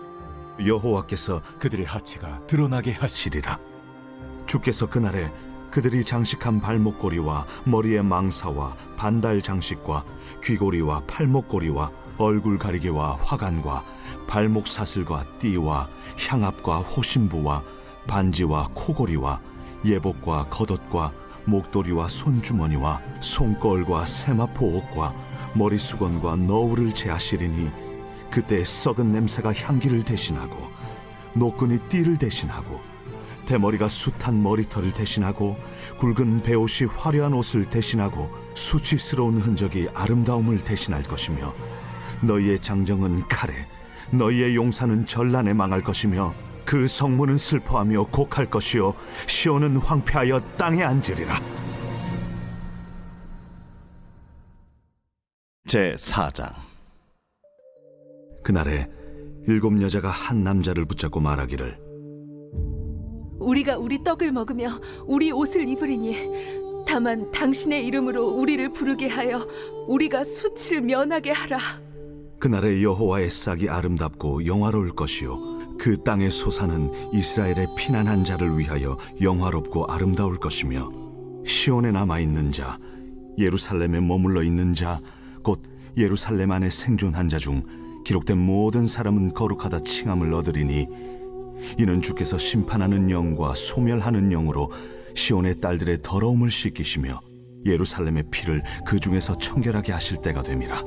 S5: 여호와께서
S1: 그들의 하체가 드러나게
S5: 하시리라. 주께서 그날에 그들이 장식한 발목고리와 머리의 망사와 반달 장식과 귀고리와 팔목고리와 얼굴 가리개와 화관과 발목 사슬과 띠와 향압과 호심부와 반지와 코고리와 예복과 겉옷과 목도리와 손주머니와 손걸과 세마포 옷과 머리수건과 너울을 제하시리니 그때 썩은 냄새가 향기를 대신하고 노끈이 띠를 대신하고 대머리가 숱한 머리털을 대신하고 굵은 베옷이 화려한 옷을 대신하고 수치스러운 흔적이 아름다움을 대신할 것이며 너희의 장정은 칼에 너희의 용사는 전란에 망할 것이며 그 성문은 슬퍼하며 곡할 것이요 시온은 황폐하여 땅에 앉으리라.
S6: 제4장.
S5: 그날에 7 여자가 한 남자를 붙잡고 말하기를
S7: 우리가 우리 떡을 먹으며 우리 옷을 입으리니 다만 당신의 이름으로 우리를 부르게 하여 우리가 수치를 면하게 하라.
S5: 그날에 여호와의 싹이 아름답고 영화로울 것이요 그 땅의 소산은 이스라엘의 피난한 자를 위하여 영화롭고 아름다울 것이며 시온에 남아있는 자 예루살렘에 머물러 있는 자 곧 예루살렘 안에 생존한 자 중 기록된 모든 사람은 거룩하다 칭함을 얻으리니 이는 주께서 심판하는 영과 소멸하는 영으로 시온의 딸들의 더러움을 씻기시며 예루살렘의 피를 그 중에서 청결하게 하실 때가 됨이라.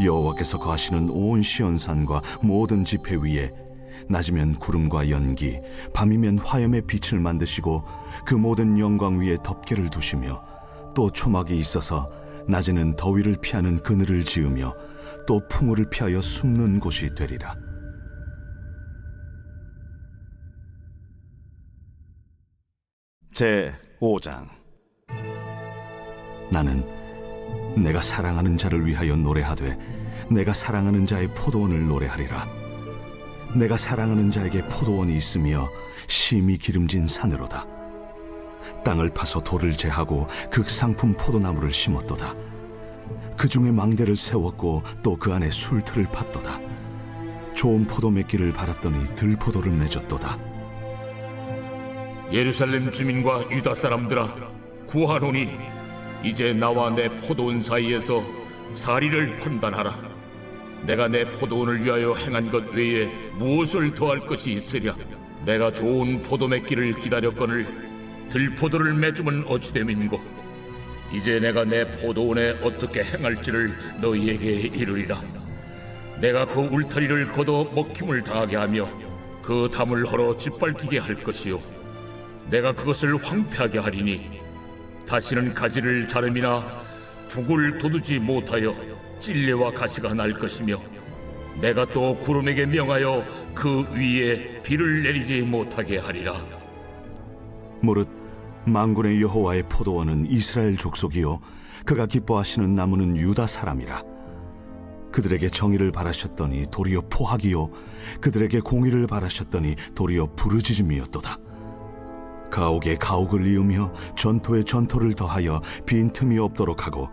S5: 여호와께서 거하시는 온 시온산과 모든 지폐 위에 낮이면 구름과 연기 밤이면 화염의 빛을 만드시고 그 모든 영광 위에 덮개를 두시며 또 초막이 있어서 낮에는 더위를 피하는 그늘을 지으며 또 풍우를 피하여 숨는 곳이 되리라.
S6: 제5장.
S5: 나는 내가 사랑하는 자를 위하여 노래하되 내가 사랑하는 자의 포도원을 노래하리라. 내가 사랑하는 자에게 포도원이 있으며 심히 기름진 산으로다. 땅을 파서 돌을 제하고 극상품 포도나무를 심었도다. 그 중에 망대를 세웠고 또 그 안에 술틀을 팠도다. 좋은 포도 맺기를 바랐더니 들포도를 맺었도다.
S3: 예루살렘 주민과 유다 사람들아, 구하노니 이제 나와 내 포도원 사이에서 사리를 판단하라. 내가 내 포도원을 위하여 행한 것 외에 무엇을 더할 것이 있으랴? 내가 좋은 포도 맺기를 기다렸거늘 들포도를 맺으면 어찌 됨인고? 이제 내가 내 포도원에 어떻게 행할지를 너희에게 이르리라. 내가 그 울타리를 걷어 먹힘을 당하게 하며 그 담을 헐어 짓밟히게 할 것이요 내가 그것을 황폐하게 하리니 다시는 가지를 자름이나 북을 돋우지 못하여 찔레와 가시가 날 것이며 내가 또 구름에게 명하여 그 위에 비를 내리지 못하게 하리라.
S5: 무릇 만군의 여호와의 포도원은 이스라엘 족속이요 그가 기뻐하시는 나무는 유다 사람이라. 그들에게 정의를 바라셨더니 도리어 포악이요 그들에게 공의를 바라셨더니 도리어 부르짖음이었도다. 가옥에 가옥을 이으며 전토에 전토를 더하여 빈틈이 없도록 하고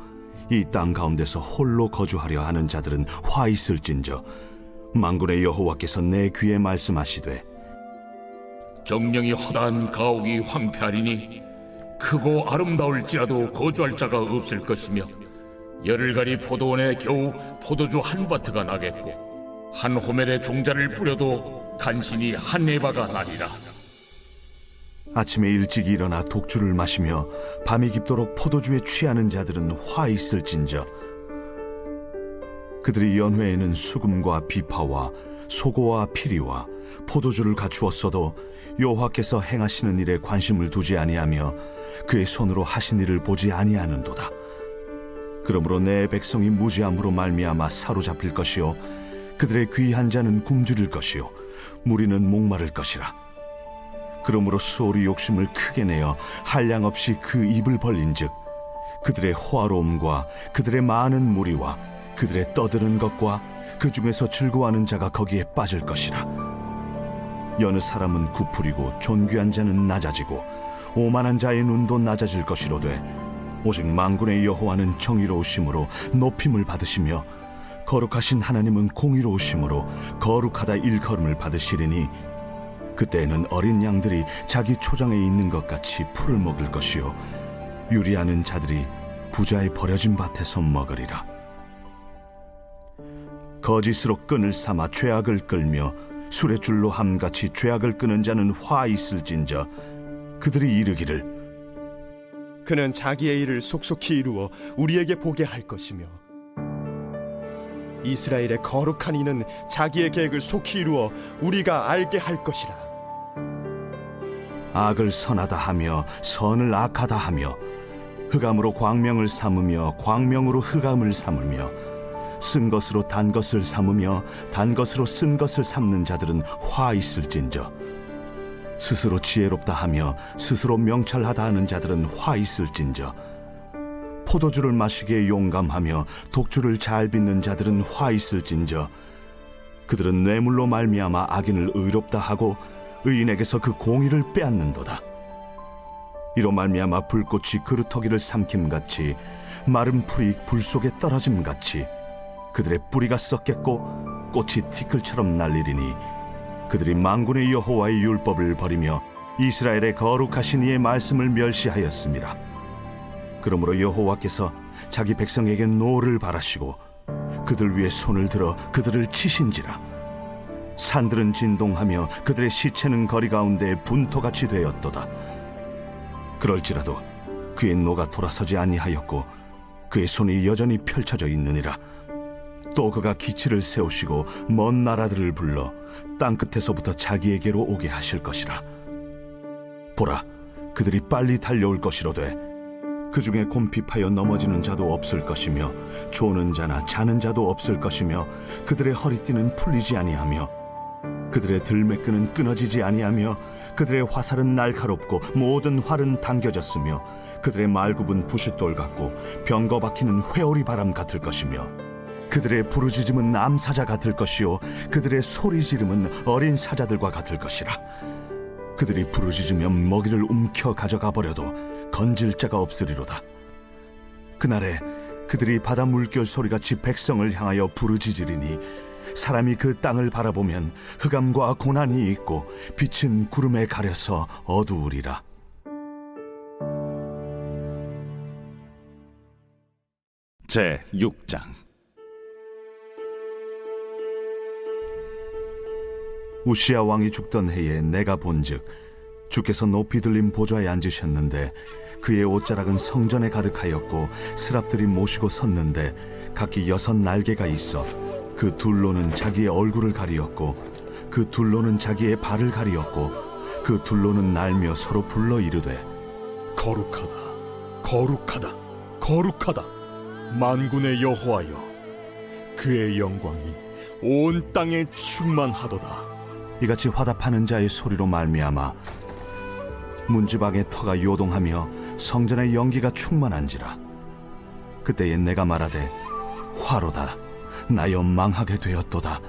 S5: 이 땅 가운데서 홀로 거주하려 하는 자들은 화 있을진저 만군의 여호와께서 내 귀에 말씀하시되
S3: 정령이 허다한 가옥이 황폐하리니 크고 아름다울지라도 거주할 자가 없을 것이며 열흘가리 포도원에 겨우 포도주 한 바트가 나겠고 한 호멜에 종자를 뿌려도 간신히 한 에바가 나리라.
S5: 아침에 일찍 일어나 독주를 마시며 밤이 깊도록 포도주에 취하는 자들은 화 있을진저 그들이 연회에는 수금과 비파와 소고와 피리와 포도주를 갖추었어도 여호와께서 행하시는 일에 관심을 두지 아니하며 그의 손으로 하신 일을 보지 아니하는도다. 그러므로 내 백성이 무지함으로 말미암아 사로잡힐 것이요 그들의 귀한 자는 굶주릴 것이요 무리는 목마를 것이라. 그러므로 수월이 욕심을 크게 내어 한량없이 그 입을 벌린즉 그들의 호화로움과 그들의 많은 무리와 그들의 떠드는 것과 그 중에서 즐거워하는 자가 거기에 빠질 것이라. 여느 사람은 구풀이고 존귀한 자는 낮아지고 오만한 자의 눈도 낮아질 것이로되 오직 만군의 여호와는 정의로우심으로 높임을 받으시며 거룩하신 하나님은 공의로우심으로 거룩하다 일컬음을 받으시리니 그때에는 어린 양들이 자기 초장에 있는 것 같이 풀을 먹을 것이요 유리하는 자들이 부자의 버려진 밭에서 먹으리라. 거짓으로 끈을 삼아 죄악을 끌며 술의 줄로 함같이 죄악을 끄는 자는 화 있을진저 그들이 이르기를
S8: 그는 자기의 일을 속속히 이루어 우리에게 보게 할 것이며 이스라엘의 거룩한 이는 자기의 계획을 속히 이루어 우리가 알게 할 것이라.
S5: 악을 선하다 하며 선을 악하다 하며 흑암으로 광명을 삼으며 광명으로 흑암을 삼으며 쓴 것으로 단 것을 삼으며 단 것으로 쓴 것을 삼는 자들은 화 있을진저 스스로 지혜롭다 하며 스스로 명철하다 하는 자들은 화 있을진저 포도주를 마시기에 용감하며 독주를 잘 빚는 자들은 화 있을진저 그들은 뇌물로 말미암아 악인을 의롭다 하고 의인에게서 그 공의를 빼앗는도다. 이로 말미암아 불꽃이 그루터기를 삼킴같이 마른 풀이 불 속에 떨어짐같이 그들의 뿌리가 썩겠고 꽃이 티끌처럼 날리리니 그들이 만군의 여호와의 율법을 버리며 이스라엘의 거룩하신 이의 말씀을 멸시하였습니다. 그러므로 여호와께서 자기 백성에게 노를 바라시고 그들 위에 손을 들어 그들을 치신지라. 산들은 진동하며 그들의 시체는 거리 가운데 분토같이 되었도다. 그럴지라도 그의 노가 돌아서지 아니하였고 그의 손이 여전히 펼쳐져 있느니라. 또 그가 기치를 세우시고 먼 나라들을 불러 땅끝에서부터 자기에게로 오게 하실 것이라. 보라, 그들이 빨리 달려올 것이로되 그 중에 곰핍하여 넘어지는 자도 없을 것이며 조는 자나 자는 자도 없을 것이며 그들의 허리띠는 풀리지 아니하며 그들의 들매끈은 끊어지지 아니하며 그들의 화살은 날카롭고 모든 활은 당겨졌으며 그들의 말굽은 부싯돌 같고 병거 박히는 회오리 바람 같을 것이며 그들의 부르짖음은 암사자 같을 것이요 그들의 소리 지름은 어린 사자들과 같을 것이라. 그들이 부르짖으면 먹이를 움켜 가져가 버려도 건질 자가 없으리로다. 그날에 그들이 바다 물결 소리같이 백성을 향하여 부르짖으리니 사람이 그 땅을 바라보면 흑암과 고난이 있고 빛은 구름에 가려서 어두우리라.
S6: 제 6장.
S5: 우시야 왕이 죽던 해에 내가 본즉 주께서 높이 들린 보좌에 앉으셨는데 그의 옷자락은 성전에 가득하였고 스랍들이 모시고 섰는데 각기 6 날개가 있어 그 둘로는 자기의 얼굴을 가리었고 그 둘로는 자기의 발을 가리었고 그 둘로는 날며 서로 불러 이르되
S9: 거룩하다, 거룩하다, 거룩하다, 만군의 여호와여, 그의 영광이 온 땅에 충만하도다.
S5: 이같이 화답하는 자의 소리로 말미암아 문지방의 터가 요동하며 성전의 연기가 충만한지라. 그때에 내가 말하되 화로다, 나여 망하게 되었도다.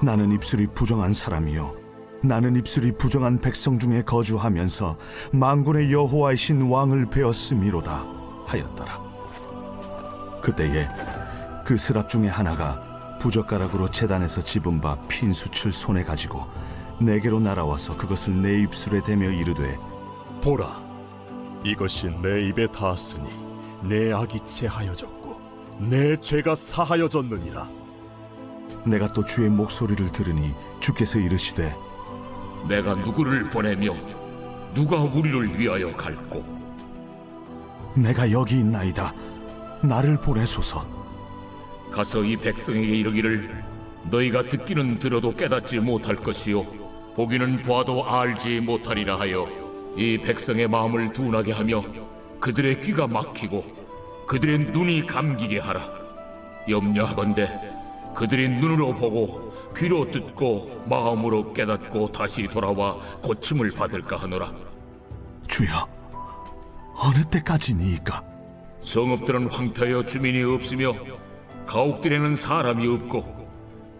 S5: 나는 입술이 부정한 사람이요 나는 입술이 부정한 백성 중에 거주하면서 만군의 여호와이신 왕을 베었음이로다 하였더라. 그때에 그 스랍 중에 하나가 부젓가락으로 제단에서 집은 바 핀수칠 손에 가지고 내게로 날아와서 그것을 내 입술에 대며 이르되
S9: 보라, 이것이 내 입에 닿았으니 내 악이 체하여졌고 내 죄가 사하여졌느니라.
S5: 내가 또 주의 목소리를 들으니 주께서 이르시되
S3: 내가 누구를 보내며 누가 우리를 위하여 갈고
S5: 내가 여기 있나이다. 나를 보내소서.
S3: 가서 이 백성에게 이르기를 너희가 듣기는 들어도 깨닫지 못할 것이요 보기는 보아도 알지 못하리라 하여 이 백성의 마음을 둔하게 하며 그들의 귀가 막히고 그들의 눈이 감기게 하라. 염려하건대 그들이 눈으로 보고 귀로 듣고 마음으로 깨닫고 다시 돌아와 고침을 받을까 하노라.
S5: 주여, 어느 때까지니이까?
S3: 성읍들은 황폐하여 주민이 없으며 가옥들에는 사람이 없고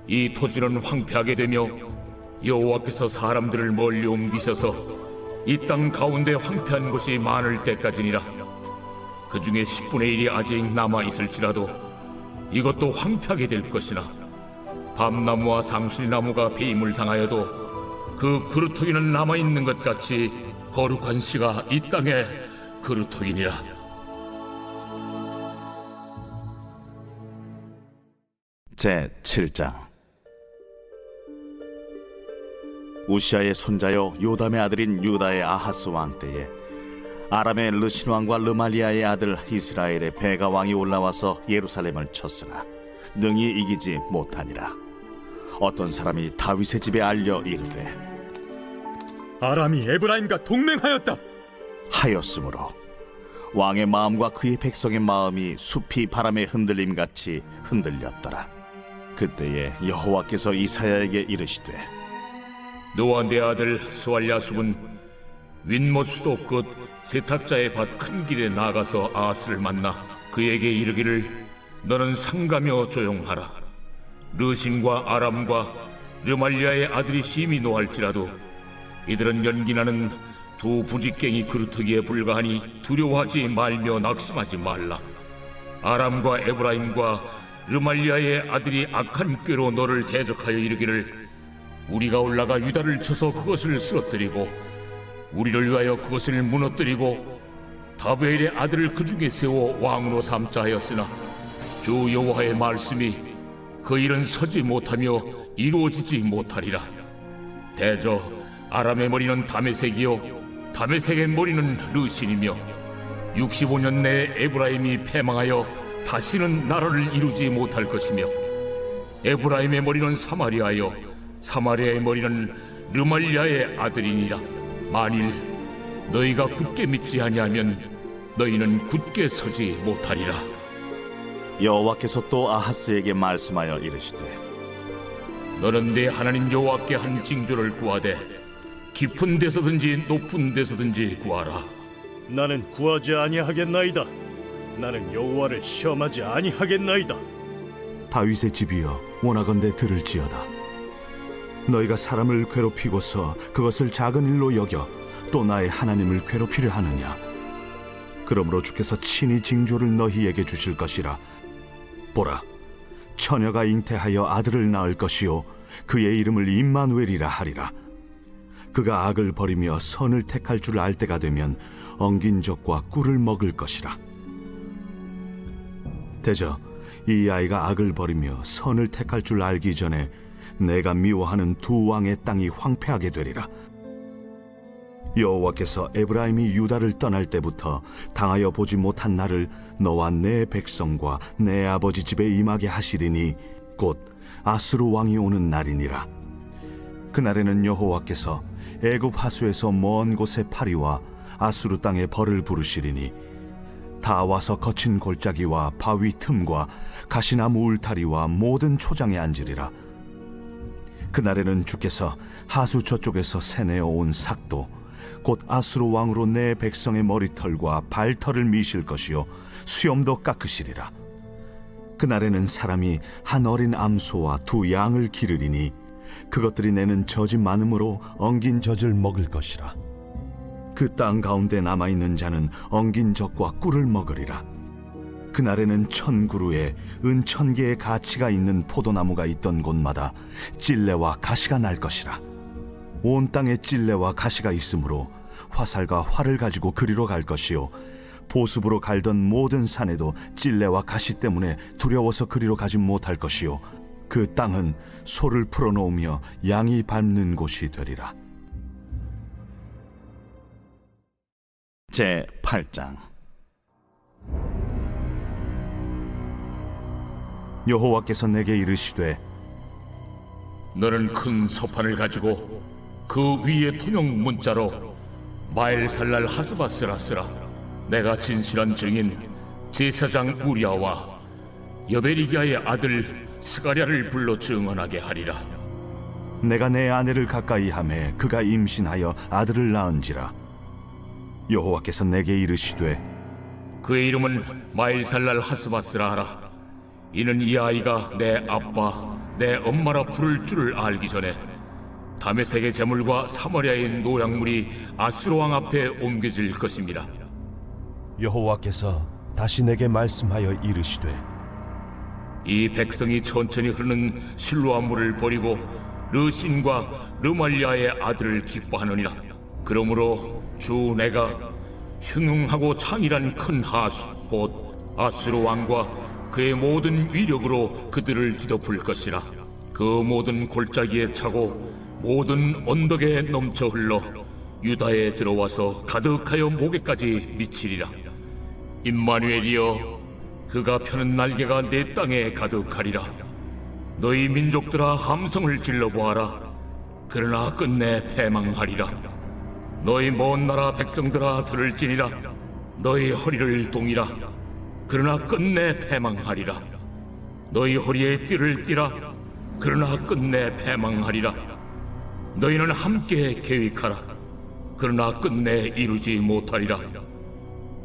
S3: 이 토지는 황폐하게 되며 여호와께서 사람들을 멀리 옮기셔서 이 땅 가운데 황폐한 곳이 많을 때까지니라. 그 중에 10분의 1이 아직 남아 있을지라도 이것도 황폐하게 될 것이나 밤나무와 상술나무가 배임을 당하여도 그 그루터기는 남아 있는 것 같이 거룩한 씨가 이 땅에 그루터기니라.
S6: 제 7장. 우시아의 손자요 요담의 아들인 유다의 아하스 왕 때에 아람의 르신 왕과 르말리아의 아들 이스라엘의 베가 왕이 올라와서 예루살렘을 쳤으나 능히 이기지 못하니라. 어떤 사람이 다윗의 집에 알려 이르되
S9: 아람이 에브라임과 동맹하였다.
S6: 하였으므로 왕의 마음과 그의 백성의 마음이 숲이 바람의 흔들림 같이 흔들렸더라. 그때에 여호와께서 이사야에게 이르시되
S3: 너와 내 아들 스왈야숲은 윗못 수도 끝 세탁자의 밭 큰 길에 나가서 아스를 만나 그에게 이르기를 너는 상가며 조용하라. 르신과 아람과 르말리아의 아들이 심히 노할지라도 이들은 연기나는 두 부직갱이 그루터기에 불과하니 두려워하지 말며 낙심하지 말라. 아람과 에브라임과 르말리아의 아들이 악한 꾀로 너를 대적하여 이르기를 우리가 올라가 유다를 쳐서 그것을 쓰러뜨리고 우리를 위하여 그것을 무너뜨리고 다베엘의 아들을 그 중에 세워 왕으로 삼자 하였으나 주 여호와의 말씀이 그 일은 서지 못하며 이루어지지 못하리라. 대저 아람의 머리는 다메섹이요 다메섹의 머리는 르신이며 65년 내에 에브라임이 패망하여 다시는 나라를 이루지 못할 것이며 에브라임의 머리는 사마리아요 사마리아의 머리는 르말리아의 아들이니라. 만일 너희가 굳게 믿지 아니하면 너희는 굳게 서지 못하리라.
S6: 여호와께서 또 아하스에게 말씀하여 이르시되
S3: 너는 내 하나님 여호와께 한 징조를 구하되 깊은 데서든지 높은 데서든지 구하라.
S9: 나는 구하지 아니하겠나이다. 나는 여호와를 시험하지 아니하겠나이다.
S5: 다윗의 집이여 원하건대 들을지어다. 너희가 사람을 괴롭히고서 그것을 작은 일로 여겨 또 나의 하나님을 괴롭히려 하느냐. 그러므로 주께서 친히 징조를 너희에게 주실 것이라. 보라, 처녀가 잉태하여 아들을 낳을 것이요 그의 이름을 임마누엘이라 하리라. 그가 악을 버리며 선을 택할 줄 알 때가 되면 엉긴 젖과 꿀을 먹을 것이라. 대저 이 아이가 악을 버리며 선을 택할 줄 알기 전에 내가 미워하는 두 왕의 땅이 황폐하게 되리라. 여호와께서 에브라임이 유다를 떠날 때부터 당하여 보지 못한 날을 너와 내 백성과 내 아버지 집에 임하게 하시리니 곧 아수르 왕이 오는 날이니라. 그날에는 여호와께서 애굽 하수에서 먼 곳에 파리와 아수르 땅에 벌을 부르시리니 다 와서 거친 골짜기와 바위 틈과 가시나무 울타리와 모든 초장에 앉으리라. 그날에는 주께서 하수 저쪽에서 새내어 온 삭도 곧 아수르 왕으로 내 백성의 머리털과 발털을 미실 것이요 수염도 깎으시리라. 그날에는 사람이 한 어린 암소와 두 양을 기르리니 그것들이 내는 젖이 많음으로 엉긴 젖을 먹을 것이라. 그 땅 가운데 남아있는 자는 엉긴 젖과 꿀을 먹으리라. 그날에는 1000그루에 은 1000개의 가치가 있는 포도나무가 있던 곳마다 찔레와 가시가 날 것이라. 온 땅에 찔레와 가시가 있으므로 화살과 활을 가지고 그리로 갈 것이요 보습으로 갈던 모든 산에도 찔레와 가시 때문에 두려워서 그리로 가지 못할 것이요 그 땅은 소를 풀어놓으며 양이 밟는 곳이 되리라.
S6: 제 8장.
S5: 여호와께서 내게 이르시되
S3: 너는 큰 서판을 가지고 그 위에 통용 문자로 마엘살랄 하스바스라 쓰라. 내가 진실한 증인 제사장 우리아와 여베리기아의 아들 스가랴를 불러 증언하게 하리라.
S5: 내가 내 아내를 가까이 하매 그가 임신하여 아들을 낳은지라. 여호와께서 내게 이르시되
S3: 그의 이름은 마엘살랄 하스바스라 하라. 이는 이 아이가 내 아빠 내 엄마라 부를 줄을 알기 전에 다메섹의 제물과 사마리아의 노략물이 아수르 왕 앞에 옮겨질 것입니다.
S2: 여호와께서 다시 내게 말씀하여 이르시되
S3: 이 백성이 천천히 흐르는 실로암 물을 버리고 르신과 르말리아의 아들을 기뻐하느니라. 그러므로 주 내가 흉흉하고 창이란 큰 하수 곧 아수르 왕과 그의 모든 위력으로 그들을 뒤덮을 것이라. 그 모든 골짜기에 차고 모든 언덕에 넘쳐 흘러 유다에 들어와서 가득하여 목에까지 미치리라. 임마누엘이여 그가 펴는 날개가 내 땅에 가득하리라. 너희 민족들아 함성을 질러보아라. 그러나 끝내 패망하리라. 너희 먼 나라 백성들아 들을지니라. 너희 허리를 동이라. 그러나 끝내 패망하리라. 너희 허리에 띠를 띠라. 그러나 끝내 패망하리라. 너희는 함께 계획하라. 그러나 끝내 이루지 못하리라.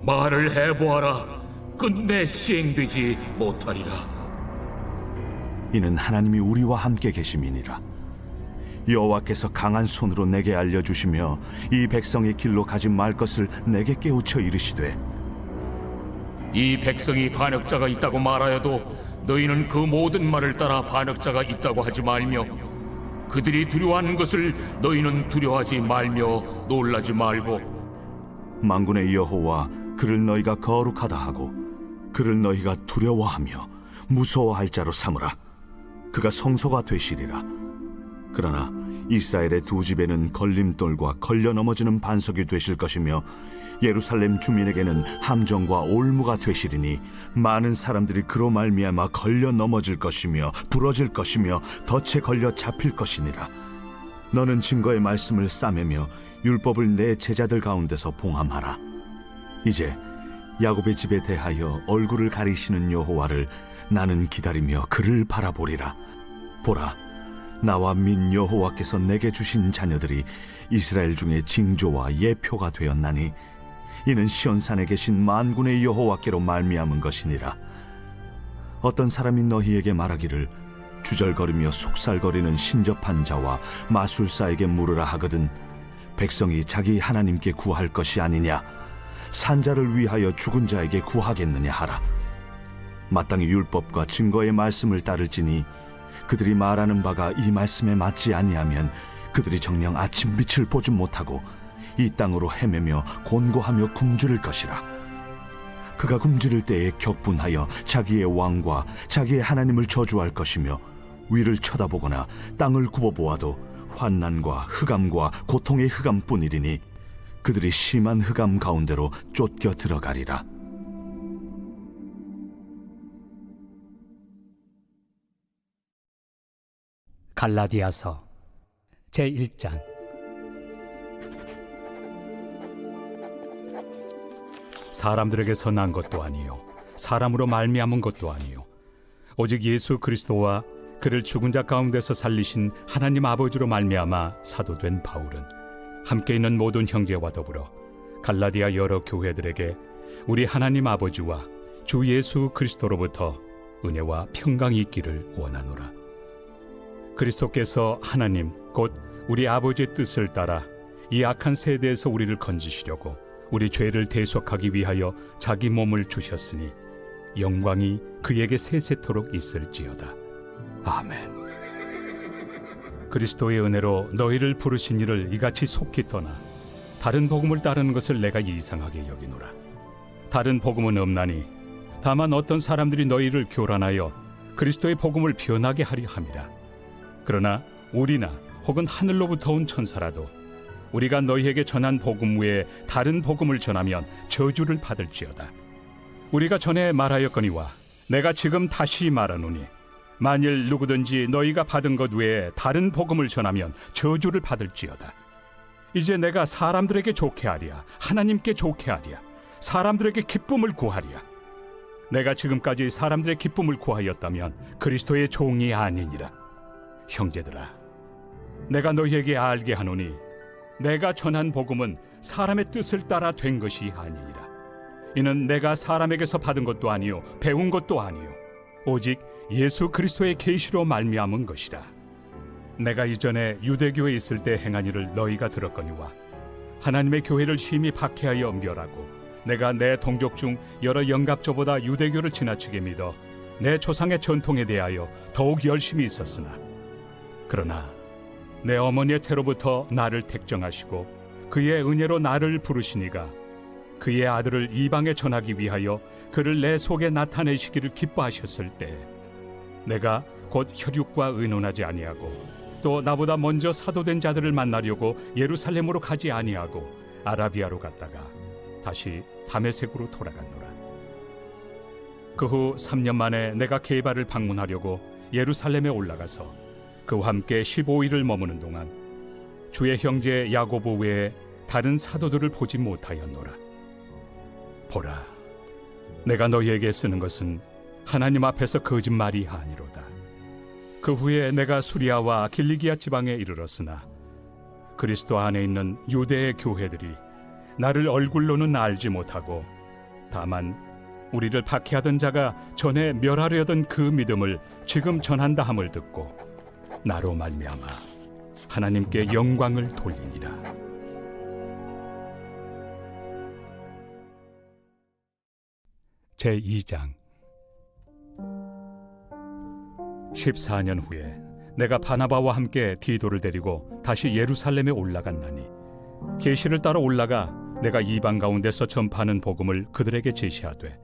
S3: 말을 해보아라. 끝내 시행되지 못하리라.
S5: 이는 하나님이 우리와 함께 계심이니라. 여호와께서 강한 손으로 내게 알려주시며 이 백성의 길로 가지 말 것을 내게 깨우쳐 이르시되,
S3: 이 백성이 반역자가 있다고 말하여도 너희는 그 모든 말을 따라 반역자가 있다고 하지 말며, 그들이 두려워하는 것을 너희는 두려워하지 말며 놀라지 말고,
S5: 만군의 여호와 그를 너희가 거룩하다 하고 그를 너희가 두려워하며 무서워할 자로 삼으라. 그가 성소가 되시리라. 그러나 이스라엘의 두 집에는 걸림돌과 걸려 넘어지는 반석이 되실 것이며, 예루살렘 주민에게는 함정과 올무가 되시리니 많은 사람들이 그로 말미암아 걸려 넘어질 것이며 부러질 것이며 덫에 걸려 잡힐 것이니라. 너는 증거의 말씀을 싸매며 율법을 내 제자들 가운데서 봉함하라. 이제 야곱의 집에 대하여 얼굴을 가리시는 여호와를 나는 기다리며 그를 바라보리라. 보라, 나와 민 여호와께서 내게 주신 자녀들이 이스라엘 중에 징조와 예표가 되었나니, 이는 시온산에 계신 만군의 여호와께로 말미암은 것이니라. 어떤 사람이 너희에게 말하기를 주절거리며 속살거리는 신접한 자와 마술사에게 물으라 하거든, 백성이 자기 하나님께 구할 것이 아니냐, 산자를 위하여 죽은 자에게 구하겠느냐 하라. 마땅히 율법과 증거의 말씀을 따를지니 그들이 말하는 바가 이 말씀에 맞지 아니하면 그들이 정녕 아침 빛을 보지 못하고 이 땅으로 헤매며 곤고하며 굶주릴 것이라. 그가 굶주릴 때에 격분하여 자기의 왕과 자기의 하나님을 저주할 것이며, 위를 쳐다보거나 땅을 굽어보아도 환난과 흑암과 고통의 흑암뿐이리니 그들이 심한 흑암 가운데로 쫓겨 들어가리라.
S10: 갈라디아서 제1장. 사람들에게서 난 것도 아니요 사람으로 말미암은 것도 아니요 오직 예수 그리스도와 그를 죽은 자 가운데서 살리신 하나님 아버지로 말미암아 사도된 바울은 함께 있는 모든 형제와 더불어 갈라디아 여러 교회들에게 우리 하나님 아버지와 주 예수 그리스도로부터 은혜와 평강이 있기를 원하노라. 그리스도께서 하나님 곧 우리 아버지의 뜻을 따라 이 악한 세대에서 우리를 건지시려고 우리 죄를 대속하기 위하여 자기 몸을 주셨으니 영광이 그에게 세세토록 있을지어다. 아멘. 그리스도의 은혜로 너희를 부르신 이를 이같이 속히 떠나 다른 복음을 따르는 것을 내가 이상하게 여기노라. 다른 복음은 없나니 다만 어떤 사람들이 너희를 교란하여 그리스도의 복음을 변하게 하려 함이라. 그러나 우리나 혹은 하늘로부터 온 천사라도 우리가 너희에게 전한 복음 외에 다른 복음을 전하면 저주를 받을지어다. 우리가 전에 말하였거니와 내가 지금 다시 말하노니, 만일 누구든지 너희가 받은 것 외에 다른 복음을 전하면 저주를 받을지어다. 이제 내가 사람들에게 좋게 하랴, 하나님께 좋게 하랴, 사람들에게 기쁨을 구하랴. 내가 지금까지 사람들의 기쁨을 구하였다면 그리스도의 종이 아니니라. 형제들아, 내가 너희에게 알게 하노니 내가 전한 복음은 사람의 뜻을 따라 된 것이 아니니라. 이는 내가 사람에게서 받은 것도 아니요 배운 것도 아니요 오직 예수 그리스도의 계시로 말미암은 것이라. 내가 이전에 유대교에 있을 때 행한 일을 너희가 들었거니와 하나님의 교회를 심히 박해하여 멸하고 내가 내 동족 중 여러 영갑조보다 유대교를 지나치게 믿어 내 조상의 전통에 대하여 더욱 열심히 있었으나, 그러나 내 어머니의 태로부터 나를 택정하시고 그의 은혜로 나를 부르시니가 그의 아들을 이방에 전하기 위하여 그를 내 속에 나타내시기를 기뻐하셨을 때, 내가 곧 혈육과 의논하지 아니하고 또 나보다 먼저 사도된 자들을 만나려고 예루살렘으로 가지 아니하고 아라비아로 갔다가 다시 다메섹으로 돌아갔노라. 그 후 3년 만에 내가 게바를 방문하려고 예루살렘에 올라가서 그와 함께 15일을 머무는 동안 주의 형제 야고보 외에 다른 사도들을 보지 못하였노라. 보라, 내가 너희에게 쓰는 것은 하나님 앞에서 거짓말이 아니로다. 그 후에 내가 수리아와 길리기아 지방에 이르렀으나 그리스도 안에 있는 유대의 교회들이 나를 얼굴로는 알지 못하고 다만 우리를 박해하던 자가 전에 멸하려던 그 믿음을 지금 전한다 함을 듣고 나로 말미암아 하나님께 영광을 돌리니라. 제2장 14년 후에 내가 바나바와 함께 디도를 데리고 다시 예루살렘에 올라갔나니 계시를 따라 올라가 내가 이방 가운데서 전파하는 복음을 그들에게 제시하되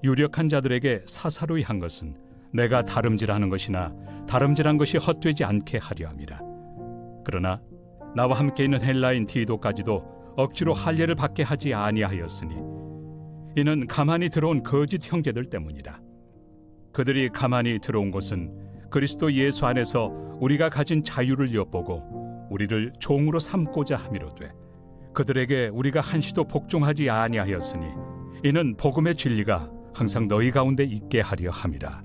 S10: 유력한 자들에게 사사로이 한 것은 내가 다름질하는 것이나 다름질한 것이 헛되지 않게 하려 함이라. 그러나 나와 함께 있는 헬라인 디도까지도 억지로 할례를 받게 하지 아니하였으니 이는 가만히 들어온 거짓 형제들 때문이라. 그들이 가만히 들어온 것은 그리스도 예수 안에서 우리가 가진 자유를 엿보고 우리를 종으로 삼고자 함이로되 그들에게 우리가 한시도 복종하지 아니하였으니 이는 복음의 진리가 항상 너희 가운데 있게 하려 함이라.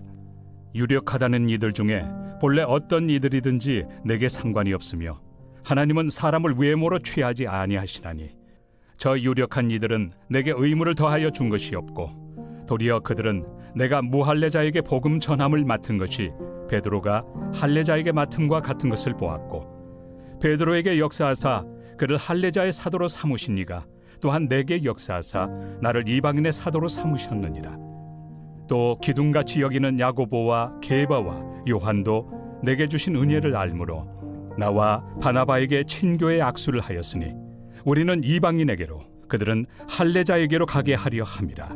S10: 유력하다는 이들 중에 본래 어떤 이들이든지 내게 상관이 없으며 하나님은 사람을 외모로 취하지 아니하시나니 저 유력한 이들은 내게 의무를 더하여 준 것이 없고 도리어 그들은 내가 무할례자에게 복음 전함을 맡은 것이 베드로가 할례자에게 맡음과 같은 것을 보았고 베드로에게 역사하사 그를 할례자의 사도로 삼으신 이가 또한 내게 역사하사 나를 이방인의 사도로 삼으셨느니라. 또 기둥같이 여기는 야고보와 게바와 요한도 내게 주신 은혜를 알므로 나와 바나바에게 친교의 악수를 하였으니 우리는 이방인에게로 그들은 할례자에게로 가게 하려 함이라.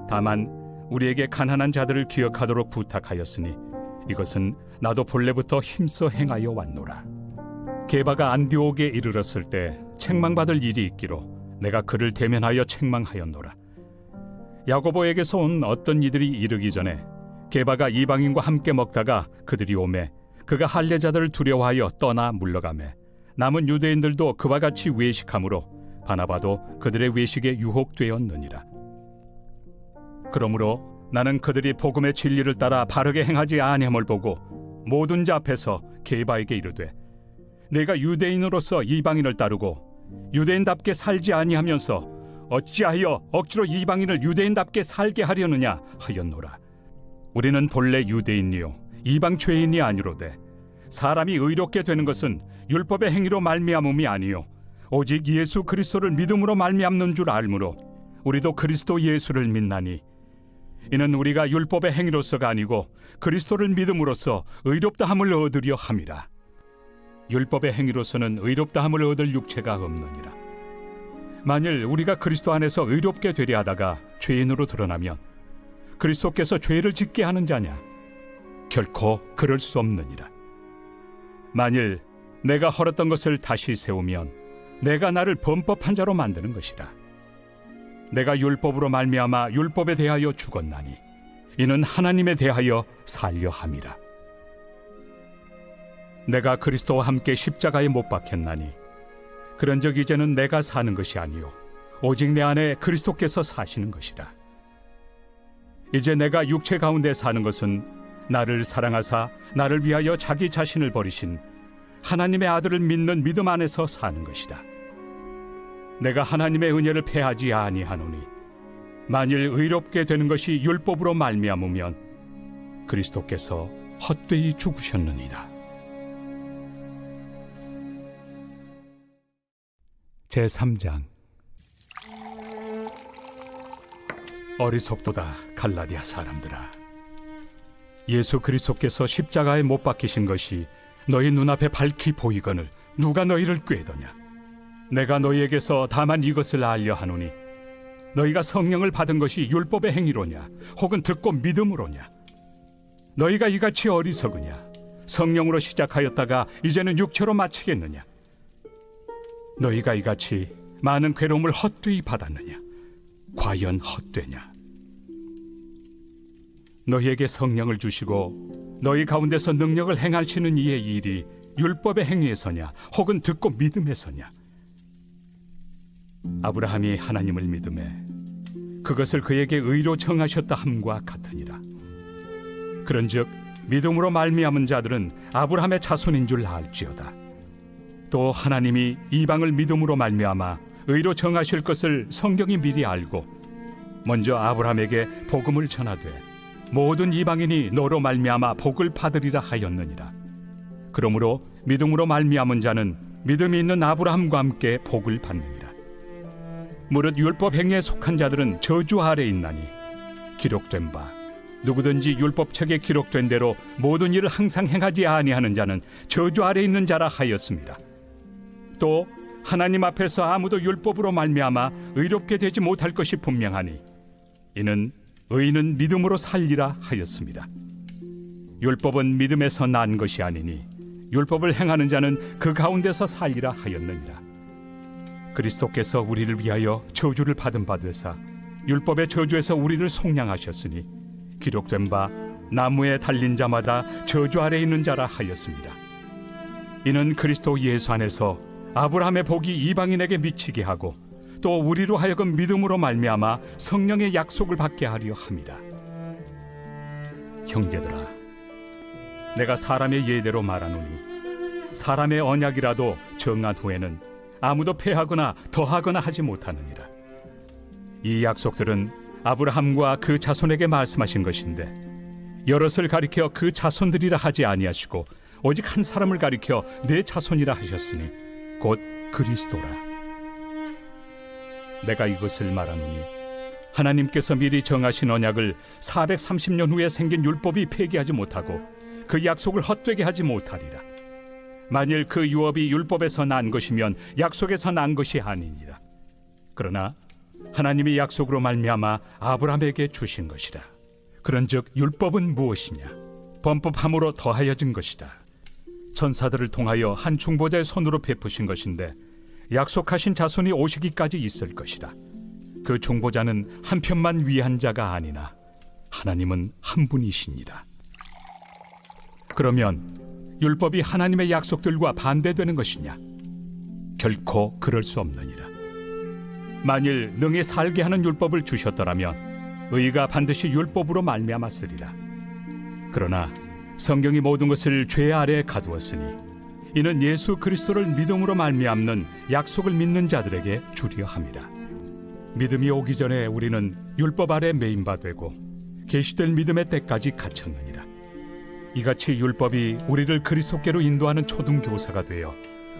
S10: 다만 우리에게 가난한 자들을 기억하도록 부탁하였으니 이것은 나도 본래부터 힘써 행하여 왔노라. 게바가 안디옥에 이르렀을 때 책망받을 일이 있기로 내가 그를 대면하여 책망하였노라. 야고보에게서 온 어떤 이들이 이르기 전에 게바가 이방인과 함께 먹다가 그들이 오매 그가 할례자들을 두려워하여 떠나 물러가매 남은 유대인들도 그와 같이 외식함으로 바나바도 그들의 외식에 유혹되었느니라. 그러므로 나는 그들이 복음의 진리를 따라 바르게 행하지 아니함을 보고 모든 자 앞에서 게바에게 이르되 내가 유대인으로서 이방인을 따르고 유대인답게 살지 아니하면서 어찌하여 억지로 이방인을 유대인답게 살게 하려느냐 하였노라. 우리는 본래 유대인이요 이방 죄인이 아니로되 사람이 의롭게 되는 것은 율법의 행위로 말미암음이 아니요 오직 예수 그리스도를 믿음으로 말미암는 줄 알므로 우리도 그리스도 예수를 믿나니 이는 우리가 율법의 행위로서가 아니고 그리스도를 믿음으로써 의롭다함을 얻으려 함이라. 율법의 행위로서는 의롭다함을 얻을 육체가 없느니라. 만일 우리가 그리스도 안에서 의롭게 되려 하다가 죄인으로 드러나면 그리스도께서 죄를 짓게 하는 자냐? 결코 그럴 수 없느니라. 만일 내가 헐었던 것을 다시 세우면 내가 나를 범법한 자로 만드는 것이라. 내가 율법으로 말미암아 율법에 대하여 죽었나니 이는 하나님에 대하여 살려 함이라. 내가 그리스도와 함께 십자가에 못 박혔나니 그런즉 이제는 내가 사는 것이 아니요 오직 내 안에 그리스도께서 사시는 것이라. 이제 내가 육체 가운데 사는 것은 나를 사랑하사 나를 위하여 자기 자신을 버리신 하나님의 아들을 믿는 믿음 안에서 사는 것이다. 내가 하나님의 은혜를 패하지 아니하노니 만일 의롭게 되는 것이 율법으로 말미암으면 그리스도께서 헛되이 죽으셨느니라. 제3장 어리석도다 갈라디아 사람들아, 예수 그리스도께서 십자가에 못 박히신 것이 너희 눈앞에 밝히 보이거늘 누가 너희를 꾀더냐? 내가 너희에게서 다만 이것을 알려 하노니 너희가 성령을 받은 것이 율법의 행위로냐 혹은 듣고 믿음으로냐? 너희가 이같이 어리석으냐? 성령으로 시작하였다가 이제는 육체로 마치겠느냐? 너희가 이같이 많은 괴로움을 헛되이 받았느냐? 과연 헛되냐? 너희에게 성령을 주시고 너희 가운데서 능력을 행하시는 이의 일이 율법의 행위에서냐 혹은 듣고 믿음에서냐? 아브라함이 하나님을 믿음에 그것을 그에게 의로 정하셨다 함과 같으니라. 그런즉 믿음으로 말미암은 자들은 아브라함의 자손인 줄 알지어다. 또 하나님이 이방을 믿음으로 말미암아 의로 정하실 것을 성경이 미리 알고 먼저 아브라함에게 복음을 전하되 모든 이방인이 너로 말미암아 복을 받으리라 하였느니라. 그러므로 믿음으로 말미암은 자는 믿음이 있는 아브라함과 함께 복을 받느니라. 무릇 율법 행위에 속한 자들은 저주 아래 있나니 기록된 바 누구든지 율법책에 기록된 대로 모든 일을 항상 행하지 아니하는 자는 저주 아래 있는 자라 하였습니다. 또 하나님 앞에서 아무도 율법으로 말미암아 의롭게 되지 못할 것이 분명하니 이는 의인은 믿음으로 살리라 하였습니다. 율법은 믿음에서 난 것이 아니니 율법을 행하는 자는 그 가운데서 살리라 하였느니라. 그리스도께서 우리를 위하여 저주를 받은 바 되사 율법의 저주에서 우리를 속량하셨으니 기록된 바 나무에 달린 자마다 저주 아래 있는 자라 하였습니다. 이는 그리스도 예수 안에서 아브라함의 복이 이방인에게 미치게 하고 또 우리로 하여금 믿음으로 말미암아 성령의 약속을 받게 하려 함이라. 형제들아, 내가 사람의 예대로 말하노니 사람의 언약이라도 정한 후에는 아무도 패하거나 더하거나 하지 못하느니라. 이 약속들은 아브라함과 그 자손에게 말씀하신 것인데 여럿을 가리켜 그 자손들이라 하지 아니하시고 오직 한 사람을 가리켜 내 자손이라 하셨으니 곧 그리스도라. 내가 이것을 말하노니 하나님께서 미리 정하신 언약을 430년 후에 생긴 율법이 폐기하지 못하고 그 약속을 헛되게 하지 못하리라. 만일 그 유업이 율법에서 난 것이면 약속에서 난 것이 아니니라. 그러나 하나님이 약속으로 말미암아 아브라함에게 주신 것이라. 그런즉 율법은 무엇이냐? 범법함으로 더하여진 것이다. 천사들을 통하여 한 중보자의 손으로 베푸신 것인데 약속하신 자손이 오시기까지 있을 것이라. 그 중보자는 한 편만 위한 자가 아니나 하나님은 한 분이시니라. 그러면 율법이 하나님의 약속들과 반대되는 것이냐? 결코 그럴 수 없느니라. 만일 능히 살게 하는 율법을 주셨더라면 의가 반드시 율법으로 말미암았으리라. 그러나 성경이 모든 것을 죄 아래에 가두었으니 이는 예수 그리스도를 믿음으로 말미암는 약속을 믿는 자들에게 주려 함이라. 믿음이 오기 전에 우리는 율법 아래 매인 바 되고 계시될 믿음의 때까지 갇혔느니라. 이같이 율법이 우리를 그리스도께로 인도하는 초등교사가 되어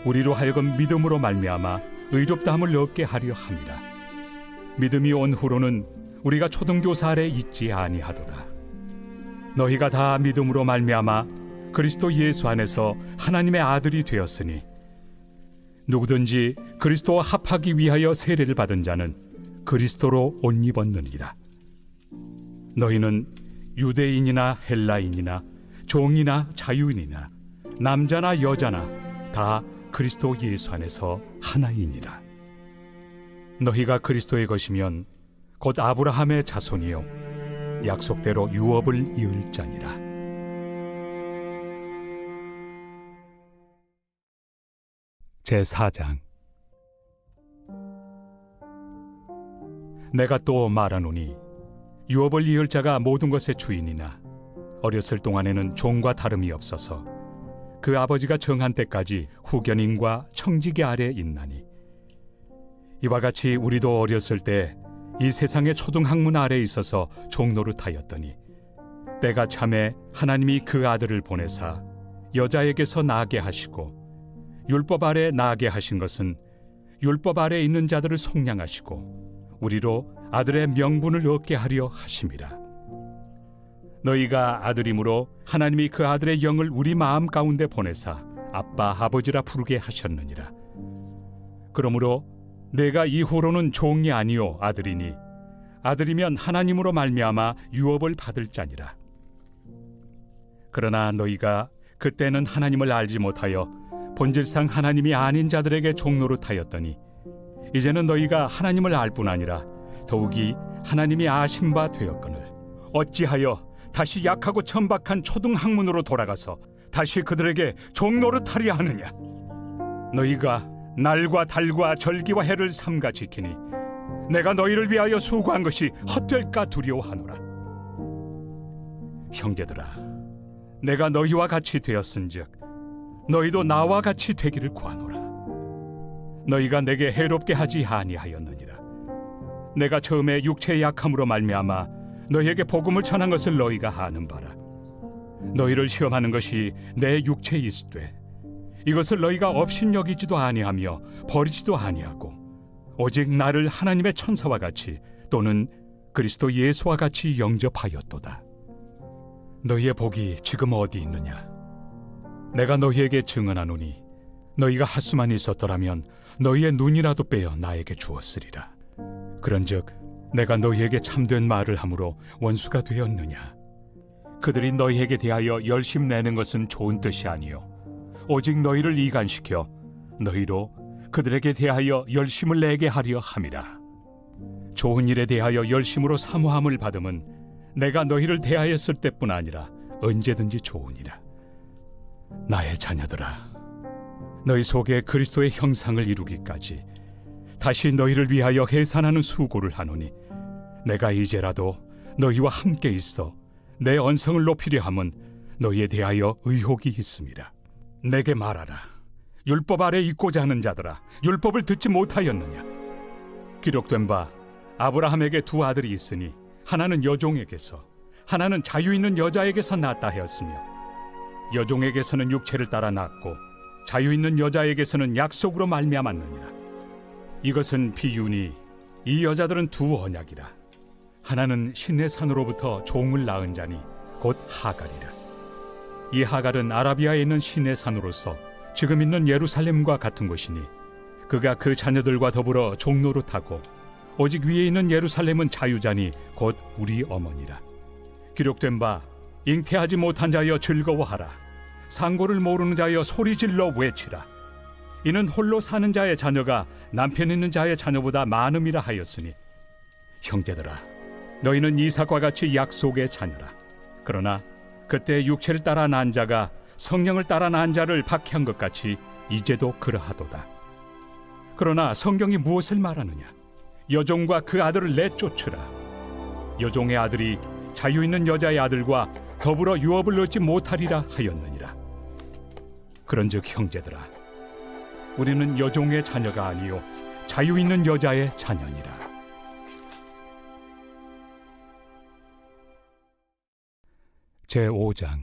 S10: 우리로 하여금 믿음으로 말미암아 의롭다함을 얻게 하려 함이라. 믿음이 온 후로는 우리가 초등교사 아래 있지 아니하도다. 너희가 다 믿음으로 말미암아 그리스도 예수 안에서 하나님의 아들이 되었으니 누구든지 그리스도와 합하기 위하여 세례를 받은 자는 그리스도로 옷 입었느니라. 너희는 유대인이나 헬라인이나 종이나 자유인이나 남자나 여자나 다 그리스도 예수 안에서 하나이니라. 너희가 그리스도의 것이면 곧 아브라함의 자손이요 약속대로 유업을 이을 자니라. 제4장. 내가 또 말하노니 유업을 이을 자가 모든 것의 주인이나 어렸을 동안에는 종과 다름이 없어서 그 아버지가 정한 때까지 후견인과 청지기 아래 있나니 이와 같이 우리도 어렸을 때 이 세상의 초등학문 아래에 있어서 종노릇하였더니 때가 참에 하나님이 그 아들을 보내사 여자에게서 나게 하시고 율법 아래 나게 하신 것은 율법 아래 있는 자들을 속량하시고 우리로 아들의 명분을 얻게 하려 하심이라. 너희가 아들이므로 하나님이 그 아들의 영을 우리 마음 가운데 보내사 아빠 아버지라 부르게 하셨느니라. 그러므로 내가 이후로는 종이 아니요 아들이니 아들이면 하나님으로 말미암아 유업을 받을 자니라. 그러나 너희가 그때는 하나님을 알지 못하여 본질상 하나님이 아닌 자들에게 종노릇하였더니 이제는 너희가 하나님을 알 뿐 아니라 더욱이 하나님이 아신 바 되었거늘 어찌하여 다시 약하고 천박한 초등학문으로 돌아가서 다시 그들에게 종노릇하려 하느냐? 너희가 날과 달과 절기와 해를 삼가 지키니 내가 너희를 위하여 수고한 것이 헛될까 두려워하노라. 형제들아, 내가 너희와 같이 되었은즉 너희도 나와 같이 되기를 구하노라. 너희가 내게 해롭게 하지 아니하였느니라. 내가 처음에 육체의 약함으로 말미암아 너희에게 복음을 전한 것을 너희가 아는 바라. 너희를 시험하는 것이 내 육체에 있으되 이것을 너희가 업신여기지도 아니하며 버리지도 아니하고 오직 나를 하나님의 천사와 같이 또는 그리스도 예수와 같이 영접하였도다. 너희의 복이 지금 어디 있느냐? 내가 너희에게 증언하노니 너희가 할 수만 있었더라면 너희의 눈이라도 빼어 나에게 주었으리라. 그런즉 내가 너희에게 참된 말을 함으로 원수가 되었느냐? 그들이 너희에게 대하여 열심 내는 것은 좋은 뜻이 아니요 오직 너희를 이간시켜 너희로 그들에게 대하여 열심을 내게 하려 함이라. 좋은 일에 대하여 열심으로 사모함을 받음은 내가 너희를 대하였을 때뿐 아니라 언제든지 좋으니라. 나의 자녀들아, 너희 속에 그리스도의 형상을 이루기까지 다시 너희를 위하여 해산하는 수고를 하노니 내가 이제라도 너희와 함께 있어 내 언성을 높이려 함은 너희에 대하여 의혹이 있음이라. 내게 말하라. 율법 아래 있고자 하는 자들아, 율법을 듣지 못하였느냐? 기록된 바 아브라함에게 두 아들이 있으니 하나는 여종에게서 하나는 자유 있는 여자에게서 낳았다 하였으며 여종에게서는 육체를 따라 낳고 자유 있는 여자에게서는 약속으로 말미암았느니라. 이것은 비유니 이 여자들은 두 언약이라. 하나는 신의 산으로부터 종을 낳은 자니 곧 하갈이라. 이 하갈은 아라비아에 있는 신의 산으로서 지금 있는 예루살렘과 같은 곳이니 그가 그 자녀들과 더불어 종노릇하고 오직 위에 있는 예루살렘은 자유자니 곧 우리 어머니라. 기록된 바 잉태하지 못한 자여 즐거워하라. 상고를 모르는 자여 소리질러 외치라. 이는 홀로 사는 자의 자녀가 남편 있는 자의 자녀보다 많음이라 하였으니 형제들아, 너희는 이삭과 같이 약속의 자녀라. 그러나 그때 육체를 따라 난 자가 성령을 따라 난 자를 박해한 것 같이 이제도 그러하도다. 그러나 성경이 무엇을 말하느냐? 여종과 그 아들을 내쫓으라. 여종의 아들이 자유 있는 여자의 아들과 더불어 유업을 얻지 못하리라 하였느니라. 그런즉 형제들아, 우리는 여종의 자녀가 아니요 자유 있는 여자의 자녀니라. 제5장.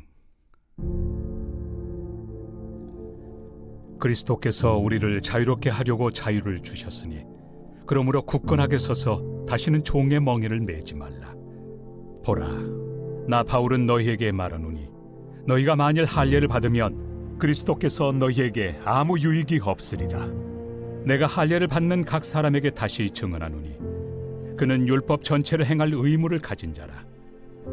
S10: 그리스도께서 우리를 자유롭게 하려고 자유를 주셨으니 그러므로 굳건하게 서서 다시는 종의 멍에를 매지 말라. 보라, 나 바울은 너희에게 말하노니 너희가 만일 할례를 받으면 그리스도께서 너희에게 아무 유익이 없으리라. 내가 할례를 받는 각 사람에게 다시 증언하노니 그는 율법 전체를 행할 의무를 가진 자라.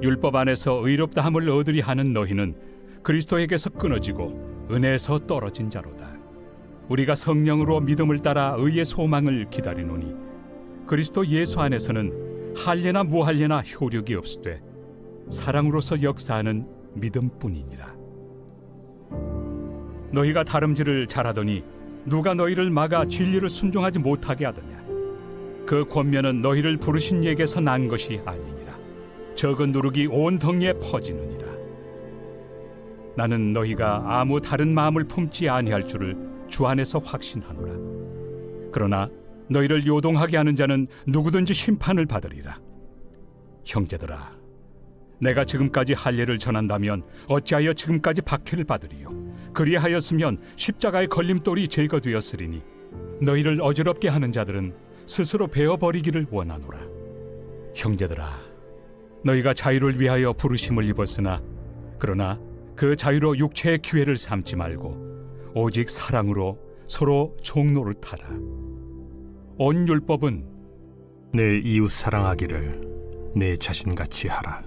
S10: 율법 안에서 의롭다함을 얻으리 하는 너희는 그리스도에게서 끊어지고 은혜에서 떨어진 자로다. 우리가 성령으로 믿음을 따라 의의 소망을 기다리노니 그리스도 예수 안에서는 할례나 무할례나 효력이 없으되 사랑으로서 역사하는 믿음뿐이니라. 너희가 다름질을 잘하더니 누가 너희를 막아 진리를 순종하지 못하게 하더냐? 그 권면은 너희를 부르신 이에게서 난 것이 아니니라. 적은 누룩이 온 덩이에 퍼지느니라. 나는 너희가 아무 다른 마음을 품지 아니할 줄을 주 안에서 확신하노라. 그러나 너희를 요동하게 하는 자는 누구든지 심판을 받으리라. 형제들아, 내가 지금까지 할례를 전한다면 어찌하여 지금까지 박해를 받으리요? 그리하였으면 십자가의 걸림돌이 제거되었으리니 너희를 어지럽게 하는 자들은 스스로 베어버리기를 원하노라. 형제들아, 너희가 자유를 위하여 부르심을 입었으나 그러나 그 자유로 육체의 기회를 삼지 말고 오직 사랑으로 서로 종노릇하라. 온 율법은
S11: 내 이웃 사랑하기를 내 자신같이 하라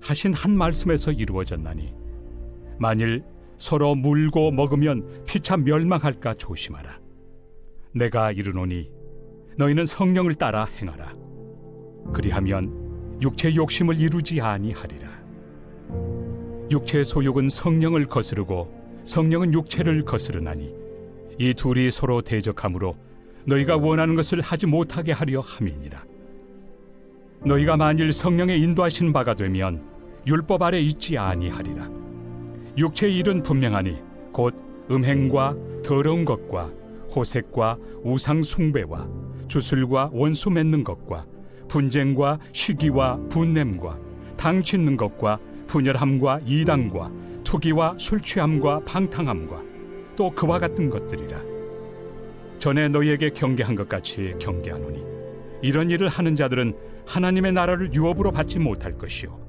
S10: 하신 한 말씀에서 이루어졌나니 만일 서로 물고 먹으면 피차 멸망할까 조심하라. 내가 이르노니 너희는 성령을 따라 행하라. 그리하면 육체의 욕심을 이루지 아니하리라. 육체의 소욕은 성령을 거스르고 성령은 육체를 거스르나니 이 둘이 서로 대적함으로 너희가 원하는 것을 하지 못하게 하려 함이니라. 너희가 만일 성령의 인도하신 바가 되면 율법 아래 있지 아니하리라. 육체의 일은 분명하니 곧 음행과 더러운 것과 호색과 우상 숭배와 주술과 원수 맺는 것과 분쟁과 시기와 분냄과 당 짓는 것과 분열함과 이단과 투기와 술 취함과 방탕함과 또 그와 같은 것들이라. 전에 너희에게 경계한 것 같이 경계하노니 이런 일을 하는 자들은 하나님의 나라를 유업으로 받지 못할 것이요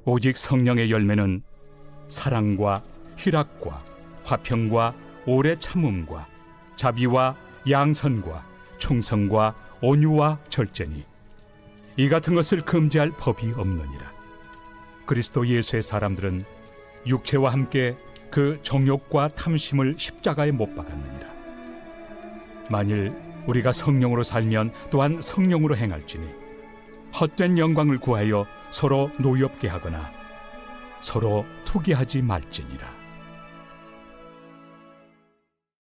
S10: 오직 성령의 열매는 사랑과 희락과 화평과 오래 참음과 자비와 양선과 충성과 온유와 절제니 이 같은 것을 금지할 법이 없느니라. 그리스도 예수의 사람들은 육체와 함께 그 정욕과 탐심을 십자가에 못 박았느니라. 만일 우리가 성령으로 살면 또한 성령으로 행할지니 헛된 영광을 구하여 서로 노엽게 하거나 서로 투기하지 말지니라.